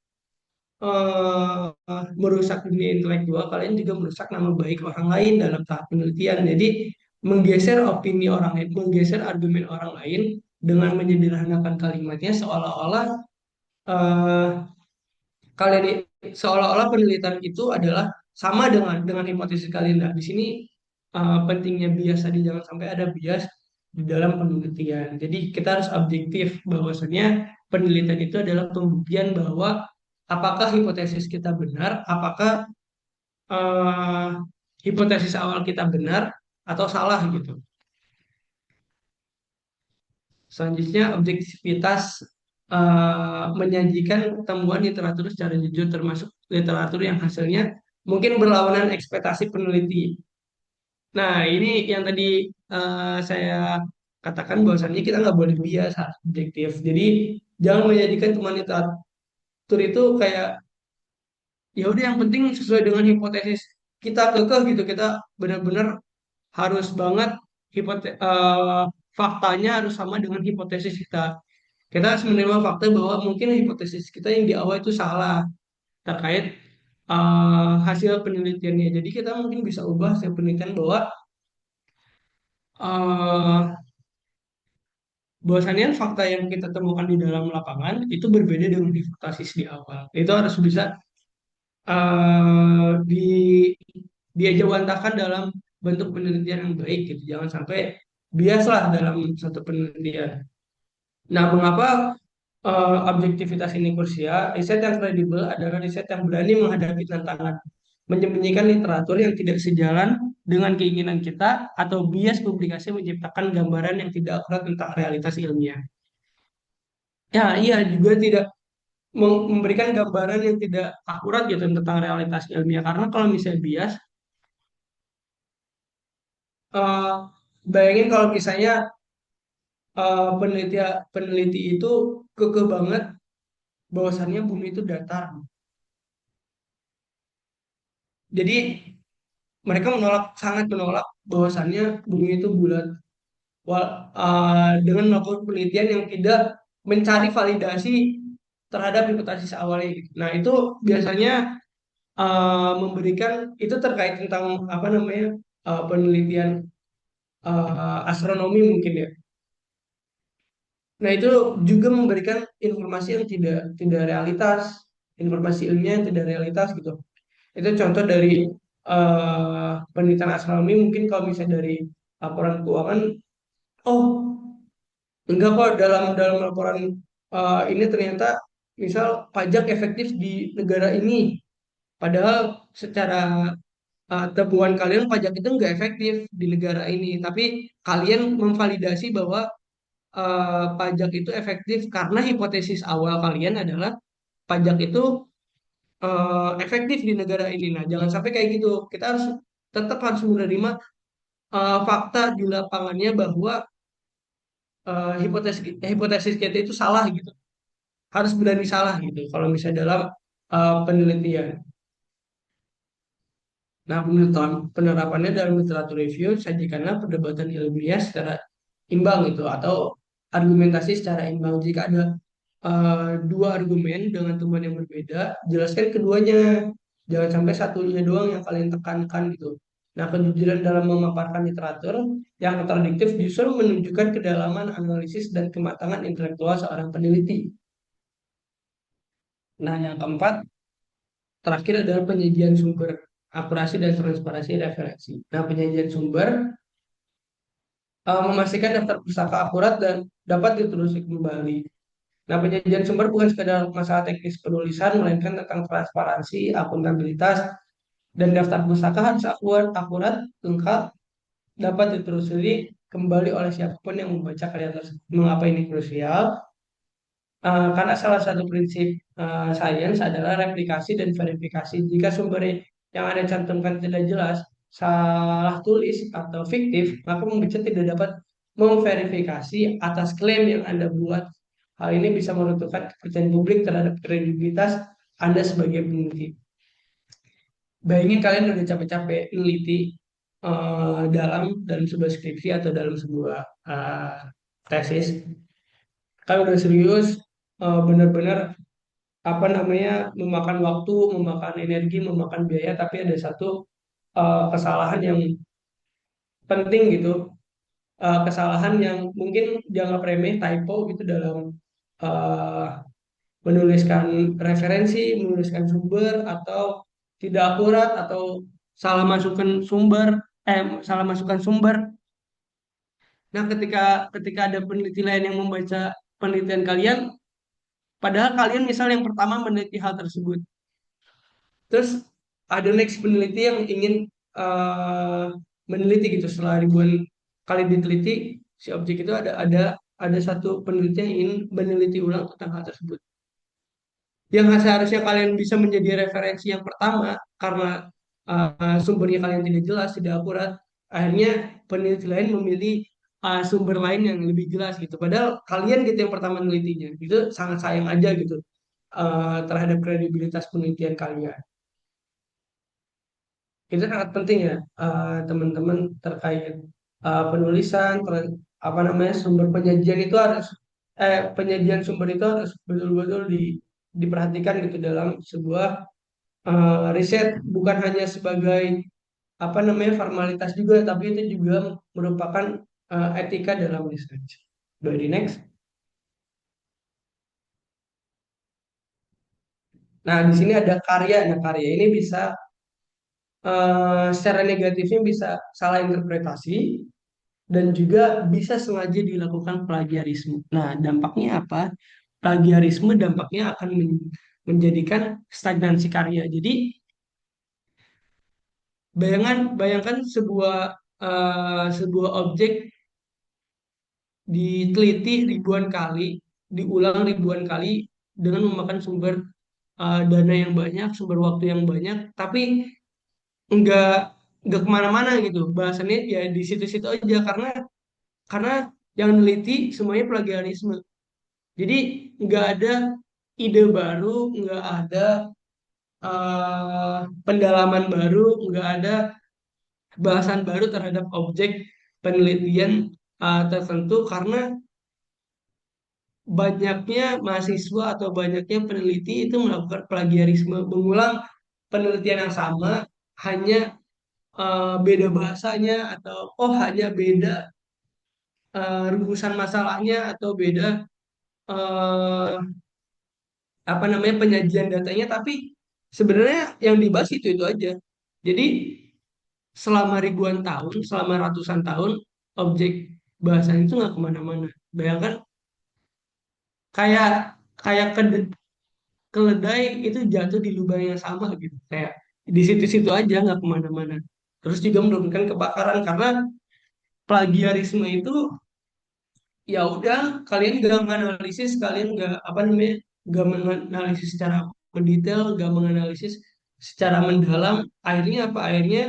merusak dunia intelektual, kalian juga merusak nama baik orang lain dalam tahap penelitian. Jadi menggeser opini orang lain, menggeser argumen orang lain dengan menyederhanakan kalimatnya seolah-olah eh, kalian seolah-olah penelitian itu adalah sama dengan hipotesis kalian. Nah, di sini pentingnya bias tadi, jangan sampai ada bias di dalam penelitian. Jadi kita harus objektif bahwasanya penelitian itu adalah pembuktian bahwa apakah hipotesis kita benar, apakah eh, hipotesis awal kita benar atau salah gitu. Selanjutnya, objektivitas menyajikan temuan literatur secara jujur, termasuk literatur yang hasilnya mungkin berlawanan ekspektasi peneliti. Nah, ini yang tadi saya katakan bahwasannya kita nggak boleh bias, harus objektif. Jadi jangan menjadikan temuan literatur itu kayak ya udah yang penting sesuai dengan hipotesis kita, kekeh gitu. Kita benar-benar harus banget faktanya harus sama dengan hipotesis kita. Kita harus menerima fakta bahwa mungkin hipotesis kita yang di awal itu salah terkait hasil penelitiannya. Jadi kita mungkin bisa ubah hasil penelitian bahwa uh, bahwasannya fakta yang kita temukan di dalam lapangan itu berbeda dengan hipotesis di awal. Itu harus bisa uh, di diajawantakan dalam bentuk penelitian yang baik gitu. Jangan sampai biaslah dalam satu penelitian. Nah, mengapa objektivitas ini krusial? Riset yang kredibel adalah riset yang berani menghadapi tantangan, menyembunyikan literatur yang tidak sejalan dengan keinginan kita, atau bias publikasi menciptakan gambaran yang tidak akurat tentang realitas ilmiah. Ya, iya juga tidak memberikan gambaran yang tidak akurat gitu tentang realitas ilmiah. Karena kalau misalnya bias, eh, bayangin kalau misalnya peneliti itu kekeh banget bahwasannya bumi itu datar. Jadi mereka sangat menolak bahwasannya bumi itu bulat. Dengan melakukan penelitian yang tidak mencari validasi terhadap hipotesis awalnya gitu. Nah, itu biasanya memberikan itu terkait tentang apa namanya penelitian astronomi mungkin ya. Nah, itu juga memberikan informasi yang tidak tidak realitas, informasi ilmiah yang tidak realitas gitu. Itu contoh dari penelitian astronomi. Mungkin kalau misalnya dari laporan keuangan, oh enggak kok, dalam dalam laporan ini ternyata misal pajak efektif di negara ini, padahal secara temuan kalian pajak itu enggak efektif di negara ini, tapi kalian memvalidasi bahwa pajak itu efektif karena hipotesis awal kalian adalah pajak itu efektif di negara ini. Nah, jangan sampai kayak gitu. Kita harus tetap harus menerima fakta di lapangannya bahwa hipotesis hipotesis kita itu salah gitu. Harus berani salah gitu. Kalau misalnya dalam penelitian. Nah, penerapannya dalam literatur review, sajikanlah perdebatan ilmiah secara imbang gitu, atau argumentasi secara imbang. Jika ada dua argumen dengan teman yang berbeda, jelaskan keduanya. Jangan sampai satunya doang yang kalian tekankan gitu. Nah, kejujuran dalam memaparkan literatur yang kontradiktif justru menunjukkan kedalaman analisis dan kematangan intelektual seorang peneliti. Nah, yang keempat, terakhir adalah penyajian sumber, akurasi dan transparansi referensi. Nah, penyajian sumber memastikan daftar pustaka akurat dan dapat ditelusuri kembali. Nah, penyajian sumber bukan sekedar masalah teknis penulisan, melainkan tentang transparansi, akuntabilitas, dan daftar pustaka harus akurat, lengkap, dapat ditelusuri kembali oleh siapapun yang membaca karya tersebut. Mengapa ini krusial? Karena salah satu prinsip sains adalah replikasi dan verifikasi. Jika sumber yang Anda cantumkan tidak jelas, salah tulis atau fiktif, maka pembaca tidak dapat memverifikasi atas klaim yang Anda buat. Hal ini bisa meruntuhkan kepercayaan publik terhadap kredibilitas Anda sebagai peneliti. Bayangin kalian udah capek-capek meneliti dalam sebuah skripsi atau dalam sebuah tesis. Kalau udah serius, benar-benar apa namanya, memakan waktu, memakan energi, memakan biaya, tapi ada satu kesalahan yang penting gitu, kesalahan yang mungkin dianggap remeh, typo gitu dalam eh, menuliskan referensi, menuliskan sumber, atau tidak akurat, atau salah masukkan sumber, salah masukkan sumber. Nah, ketika ketika ada peneliti lain yang membaca penelitian kalian, padahal kalian misal yang pertama meneliti hal tersebut, terus ada next peneliti yang ingin eh, meneliti gitu setelah ribuan kali diteliti si objek itu, ada satu peneliti yang ingin meneliti ulang tentang hal tersebut. Yang seharusnya kalian bisa menjadi referensi yang pertama karena sumbernya kalian tidak jelas, tidak akurat, akhirnya peneliti lain memilih sumber lain yang lebih jelas gitu. Padahal kalian gitu yang pertama menelitinya. Itu sangat sayang aja gitu terhadap kredibilitas penelitian kalian. Itu sangat penting ya teman-teman, terkait penulisan, apa namanya, sumber penyajian itu harus penyajian sumber itu harus betul-betul diperhatikan gitu dalam sebuah riset, bukan hanya sebagai apa namanya formalitas juga, tapi itu juga merupakan etika dalam research. Dari next. Nah, di sini ada karya. Nah, karya ini bisa secara negatifnya bisa salah interpretasi, dan juga bisa sengaja dilakukan plagiarisme. Nah, dampaknya apa? Plagiarisme dampaknya akan menjadikan stagnansi karya. Jadi, bayangkan sebuah objek diteliti ribuan kali, diulang ribuan kali dengan memakan sumber dana yang banyak, sumber waktu yang banyak, tapi nggak nggak kemana-mana gitu. Bahasannya ya di situ-situ aja, karena yang neliti semuanya plagiarisme. Jadi nggak ada ide baru, nggak ada pendalaman baru, nggak ada bahasan baru terhadap objek penelitian tertentu, karena banyaknya mahasiswa atau banyaknya peneliti itu melakukan plagiarisme, mengulang penelitian yang sama, hanya beda bahasanya, atau hanya beda rumusan masalahnya, atau beda eh, apa namanya, penyajian datanya, tapi sebenarnya yang dibahas itu aja. Jadi selama ribuan tahun, selama ratusan tahun, objek bahasan itu nggak kemana-mana. Bayangkan kayak kayak keledai itu jatuh di lubang yang sama gitu, kayak di situ-situ aja, nggak kemana-mana. Terus juga menurunkan kebakaran, karena plagiarisme itu ya udah, kalian nggak menganalisis, kalian nggak apa namanya, nggak menganalisis secara mendetail, nggak menganalisis secara mendalam, akhirnya apa, akhirnya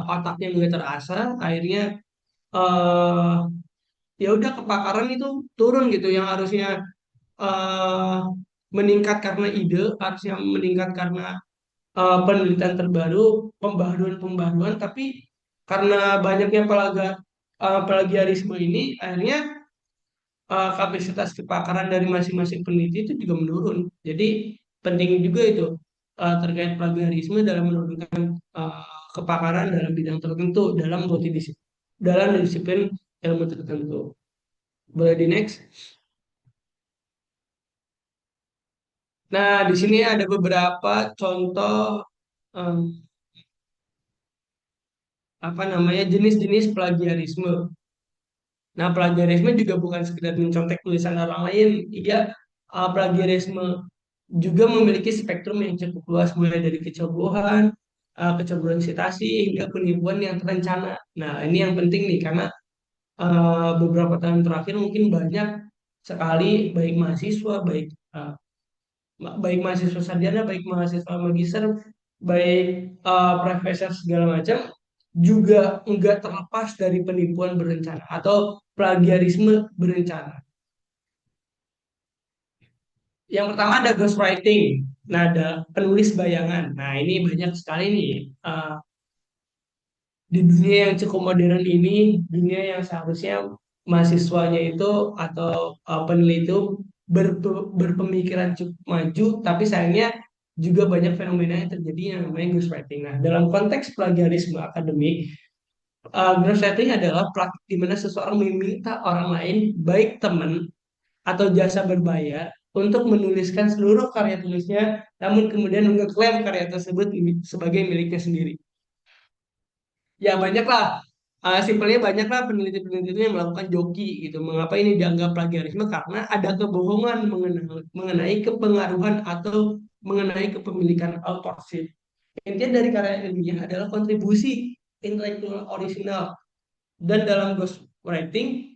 otaknya nggak terasah, akhirnya eh ya udah, kepakaran itu turun gitu, yang harusnya eh meningkat karena ide, harusnya meningkat karena penelitian terbaru, pembaharuan-pembaharuan, tapi karena banyaknya plagiarisme ini, akhirnya kapasitas kepakaran dari masing-masing peneliti itu juga menurun. Jadi penting juga itu terkait plagiarisme dalam menurunkan uh, kepakaran dalam bidang tertentu, dalam disiplin ilmu tertentu. Boleh di next. Nah, di sini ada beberapa contoh um, apa namanya jenis-jenis plagiarisme. Nah, plagiarisme juga bukan sekedar mencontek tulisan orang lain. Iya, plagiarisme juga memiliki spektrum yang cukup luas, mulai dari kecebohan, kecemburuan citasi, hingga penipuan yang terencana. Nah, ini yang penting nih, karena beberapa tahun terakhir mungkin banyak sekali baik mahasiswa, baik mahasiswa sarjana, baik mahasiswa magister, baik profesor segala macam juga enggak terlepas dari penipuan berencana atau plagiarisme berencana. Yang pertama ada ghostwriting, nah ada penulis bayangan. Nah ini banyak sekali nih di dunia yang cukup modern ini, dunia yang seharusnya mahasiswanya itu atau peneliti itu berpemikiran cukup maju, tapi sayangnya juga banyak fenomena yang terjadi yang namanya ghostwriting. Nah, dalam konteks plagiarisme akademik, ghostwriting adalah praktik di mana seseorang meminta orang lain, baik teman atau jasa berbayar, untuk menuliskan seluruh karya tulisnya, namun kemudian mengklaim karya tersebut sebagai miliknya sendiri. Ya banyak lah. Simpelnya banyak lah peneliti-peneliti itu yang melakukan joki gitu. Mengapa ini dianggap plagiarisme? Karena ada kebohongan mengenai kepengaruhan atau mengenai kepemilikan authorship. Intinya dari karya ilmiah adalah kontribusi intelektual orisinal. Dan dalam ghostwriting,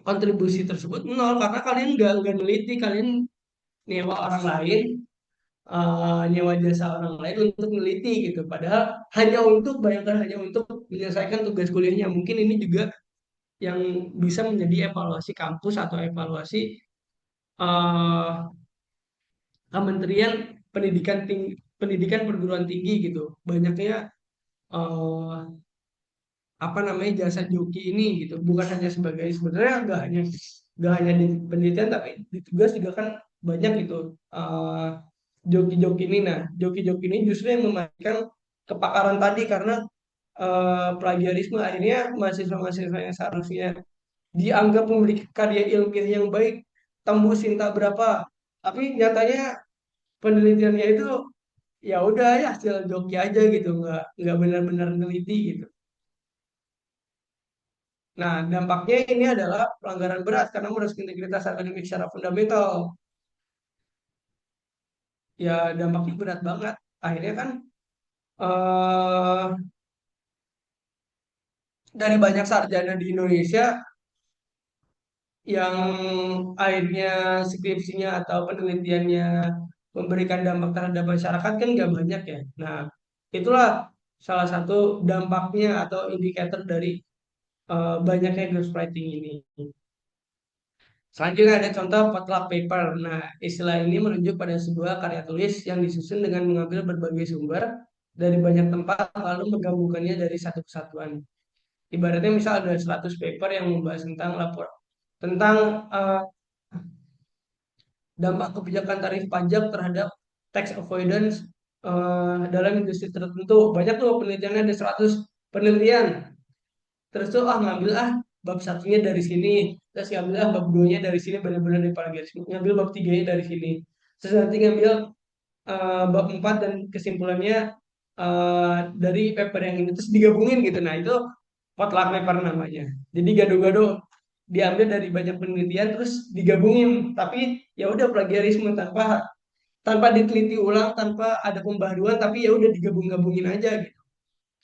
kontribusi tersebut nol karena kalian nggak neliti, kalian nyewa orang lain, nyewa jasa orang lain untuk meneliti gitu. Padahal bayangkan hanya untuk menyelesaikan tugas kuliahnya. Mungkin ini juga yang bisa menjadi evaluasi kampus atau evaluasi uh, Kementerian Pendidikan Perguruan Tinggi gitu. Banyaknya uh, apa namanya jasa joki ini gitu. Bukan hanya sebagai sebenarnya nggak hanya di penelitian tapi di tugas juga kan banyak gitu joki-joki ini. Nah, joki-joki ini justru yang mematikan kepakaran tadi karena plagiarisme akhirnya mahasiswa-mahasiswa yang seharusnya dianggap memiliki karya ilmiah yang baik tembus cinta berapa, tapi nyatanya penelitiannya itu ya udah ya hasil joki aja gitu, nggak benar-benar neliti gitu. Nah, dampaknya ini adalah pelanggaran berat karena merusak integritas akademik secara fundamental. Ya, dampaknya berat banget. Akhirnya kan eh dari banyak sarjana di Indonesia yang akhirnya skripsinya atau penelitiannya memberikan dampak terhadap masyarakat kan nggak banyak ya. Nah, itulah salah satu dampaknya atau indikator dari banyaknya ghostwriting ini. Selanjutnya ada contoh potluck paper. Nah, istilah ini menunjuk pada sebuah karya tulis yang disusun dengan mengambil berbagai sumber dari banyak tempat lalu menggabungkannya dari satu kesatuan. Ibaratnya misal ada 100 paper yang membahas tentang uh, dampak kebijakan tarif pajak terhadap tax avoidance dalam industri tertentu. Banyak tuh penelitiannya, ada 100 penelitian. Terus tuh ngambil bab satunya dari sini, terus ngambil bab duanya dari sini, benar-benar dari plagiarisme. Ngambil bab tiganya dari sini. Terus nanti ngambil bab 4 dan kesimpulannya dari paper yang ini terus digabungin gitu. Nah, itu potluck paper namanya. Jadi gado-gado diambil dari banyak penelitian terus digabungin, tapi ya udah plagiarisme tanpa tanpa diteliti ulang, tanpa ada pembaharuan, tapi ya udah digabung-gabungin aja gitu.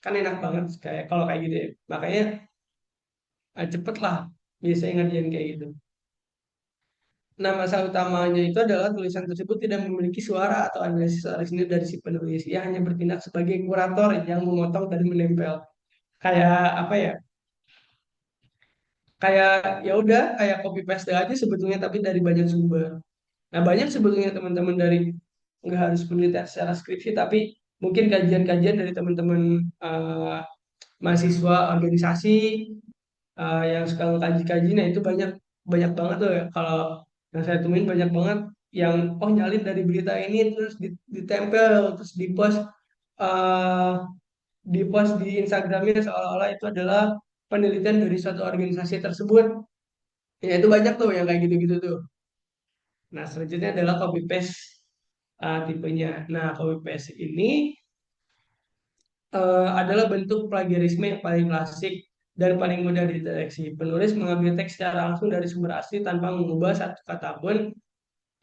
Kan enak banget kayak kalau kayak gitu ya. Makanya cepet lah biasanya ngerjain kayak gitu. Nah, masalah utamanya itu adalah tulisan tersebut tidak memiliki suara atau analisis orisinil dari si penulis. Ia hanya bertindak sebagai kurator yang memotong dan menempel. Kayak apa ya? Kayak ya udah kayak copy paste aja sebetulnya tapi dari banyak sumber. Nah, banyak sebetulnya teman-teman dari nggak harus penelitian secara skripsi, tapi mungkin kajian-kajian dari teman-teman mahasiswa organisasi yang suka ngekaji-kaji. Nah itu banyak banyak banget tuh ya, kalau yang saya temuin banyak banget yang nyalin dari berita ini terus ditempel terus eh, di post di Instagramnya seolah-olah itu adalah penelitian dari suatu organisasi tersebut. Ya itu banyak tuh yang kayak gitu-gitu tuh. Nah selanjutnya adalah copy paste tipenya. Nah copy paste ini adalah bentuk plagiarisme yang paling klasik dan paling mudah dideteksi. Penulis mengambil teks secara langsung dari sumber asli tanpa mengubah satu kata pun,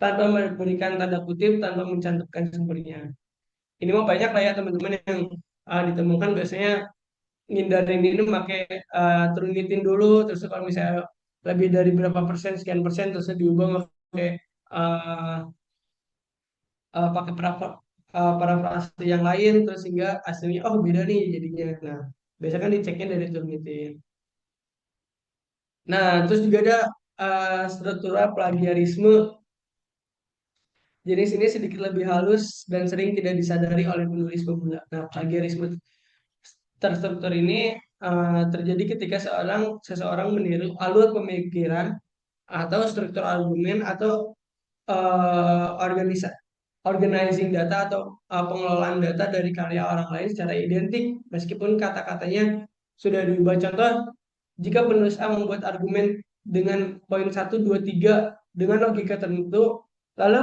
tanpa memberikan tanda kutip, tanpa mencantumkan sumbernya. Ini mah banyak lah ya teman-teman yang ditemukan biasanya ngindarin ini pakai turunitin dulu, terus kalau misalnya lebih dari berapa persen, sekian persen, terus diubah pakai uh, pakai parafrase yang lain, terus sehingga aslinya beda nih jadinya. Nah biasanya kan diceknya dari turnitin. Nah terus juga ada struktural plagiarisme. Jenis ini sedikit lebih halus dan sering tidak disadari oleh penulis pemula. Nah plagiarisme terstruktur ini terjadi ketika seseorang meniru alur pemikiran atau struktur argumen atau organisasi organizing data atau pengelolaan data dari karya orang lain secara identik meskipun kata-katanya sudah diubah. Contoh, jika penulis A membuat argumen dengan poin satu 2 3 dengan logika tertentu, lalu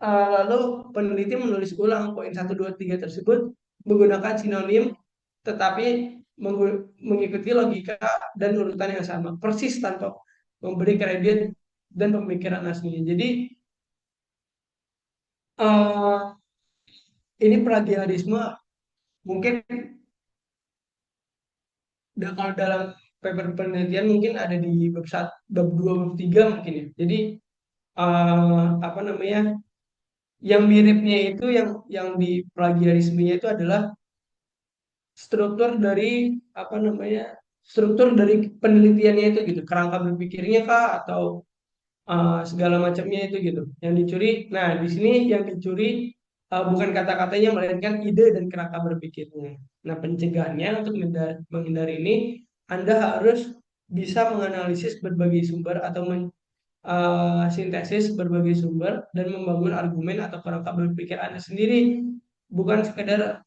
lalu peneliti menulis ulang poin satu 2 3 tersebut menggunakan sinonim tetapi mengikuti logika dan urutan yang sama persis tanpa memberi kredit dan pemikiran aslinya. Jadi eh, ini plagiarisme mungkin kalau dalam paper penelitian mungkin ada di bab 1, bab 2, bab 3 mungkin ya. Jadi apa namanya? Yang miripnya itu yang di plagiarismenya itu adalah struktur dari apa namanya? Struktur dari penelitiannya itu gitu. Kerangka berpikirnya kah atau segala macamnya itu gitu yang dicuri. Nah di sini yang dicuri bukan kata-katanya melainkan ide dan kerangka berpikirnya. Nah pencegahannya untuk menghindari ini Anda harus bisa menganalisis berbagai sumber atau sintesis berbagai sumber dan membangun argumen atau kerangka berpikir Anda sendiri, bukan sekedar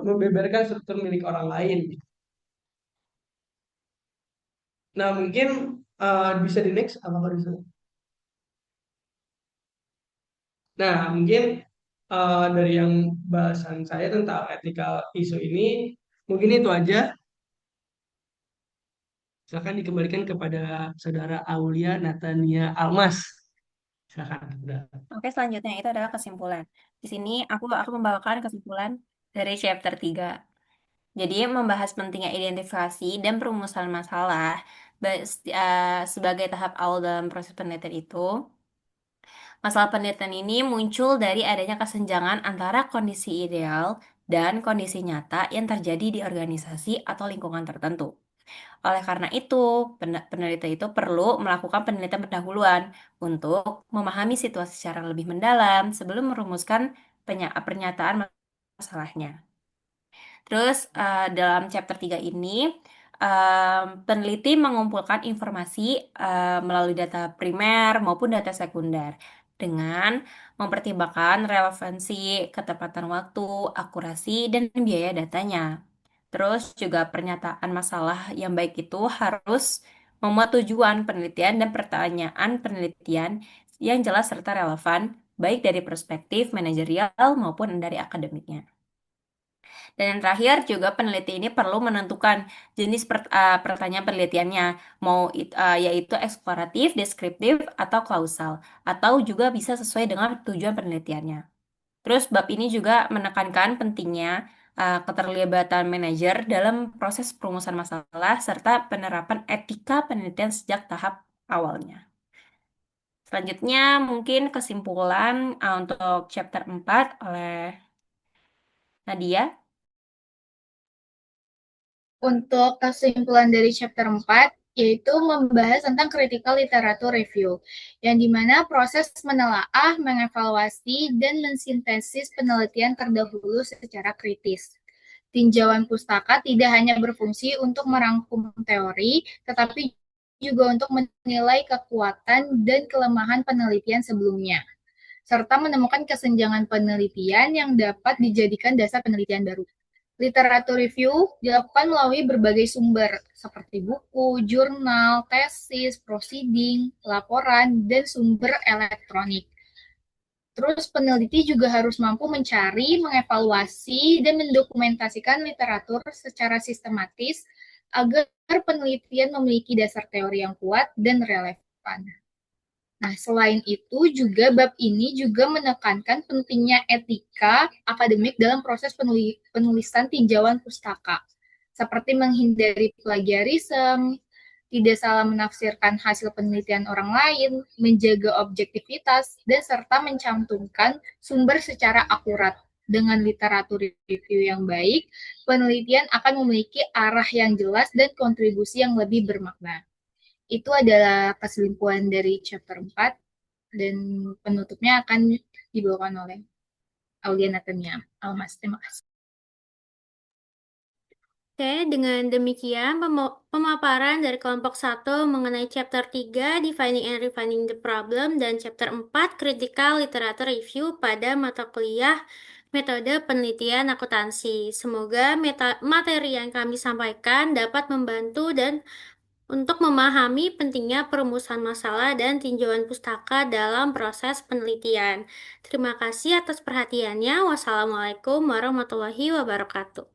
membeberkan struktur milik orang lain. Nah mungkin bisa di next apa bisa. Nah, mungkin dari yang bahasan saya tentang ethical isu ini, mungkin itu aja. Silakan dikembalikan kepada Saudara Aulia Natania Almas. Silakan. Udah.
Oke, selanjutnya itu adalah kesimpulan. Di sini aku membawakan kesimpulan dari chapter 3. Jadi membahas pentingnya identifikasi dan perumusan masalah sebagai tahap awal dalam proses penelitian itu. Masalah penelitian ini muncul dari adanya kesenjangan antara kondisi ideal dan kondisi nyata yang terjadi di organisasi atau lingkungan tertentu. Oleh karena itu, peneliti itu perlu melakukan penelitian pendahuluan untuk memahami situasi secara lebih mendalam sebelum merumuskan pernyataan masalahnya. Terus dalam chapter 3 ini peneliti mengumpulkan informasi melalui data primer maupun data sekunder dengan mempertimbangkan relevansi, ketepatan waktu, akurasi, dan biaya datanya. Terus juga pernyataan masalah yang baik itu harus memuat tujuan penelitian dan pertanyaan penelitian yang jelas serta relevan, baik dari perspektif manajerial maupun dari akademiknya. Dan yang terakhir juga peneliti ini perlu menentukan jenis pertanyaan penelitiannya, yaitu eksploratif, deskriptif, atau klausal, atau juga bisa sesuai dengan tujuan penelitiannya. Terus bab ini juga menekankan pentingnya keterlibatan manajer dalam proses perumusan masalah serta penerapan etika penelitian sejak tahap awalnya. Selanjutnya mungkin kesimpulan untuk chapter 4 oleh Nadia.
Untuk kesimpulan dari chapter 4, yaitu membahas tentang critical literature review, yang dimana proses menelaah, mengevaluasi, dan mensintesis penelitian terdahulu secara kritis. Tinjauan pustaka tidak hanya berfungsi untuk merangkum teori, tetapi juga untuk menilai kekuatan dan kelemahan penelitian sebelumnya, serta menemukan kesenjangan penelitian yang dapat dijadikan dasar penelitian baru. Literatur review dilakukan melalui berbagai sumber, seperti buku, jurnal, tesis, proceeding, laporan, dan sumber elektronik. Terus peneliti juga harus mampu mencari, mengevaluasi, dan mendokumentasikan literatur secara sistematis agar penelitian memiliki dasar teori yang kuat dan relevan. Nah, selain itu juga bab ini juga menekankan pentingnya etika akademik dalam proses penulisan tinjauan pustaka, seperti menghindari plagiarisme, tidak salah menafsirkan hasil penelitian orang lain, menjaga objektivitas, dan serta mencantumkan sumber secara akurat. Dengan literatur review yang baik, penelitian akan memiliki arah yang jelas dan kontribusi yang lebih bermakna. Itu adalah kesimpulan dari chapter 4 dan penutupnya akan dibawakan oleh Aulia Natania Almas. Terima kasih.
Oke, dengan demikian pemaparan dari kelompok 1 mengenai chapter 3 Defining and Refining the Problem dan chapter 4 Critical Literature Review pada mata kuliah Metode Penelitian Akuntansi. Semoga materi yang kami sampaikan dapat membantu dan untuk memahami pentingnya perumusan masalah dan tinjauan pustaka dalam proses penelitian. Terima kasih atas perhatiannya. Wassalamualaikum warahmatullahi wabarakatuh.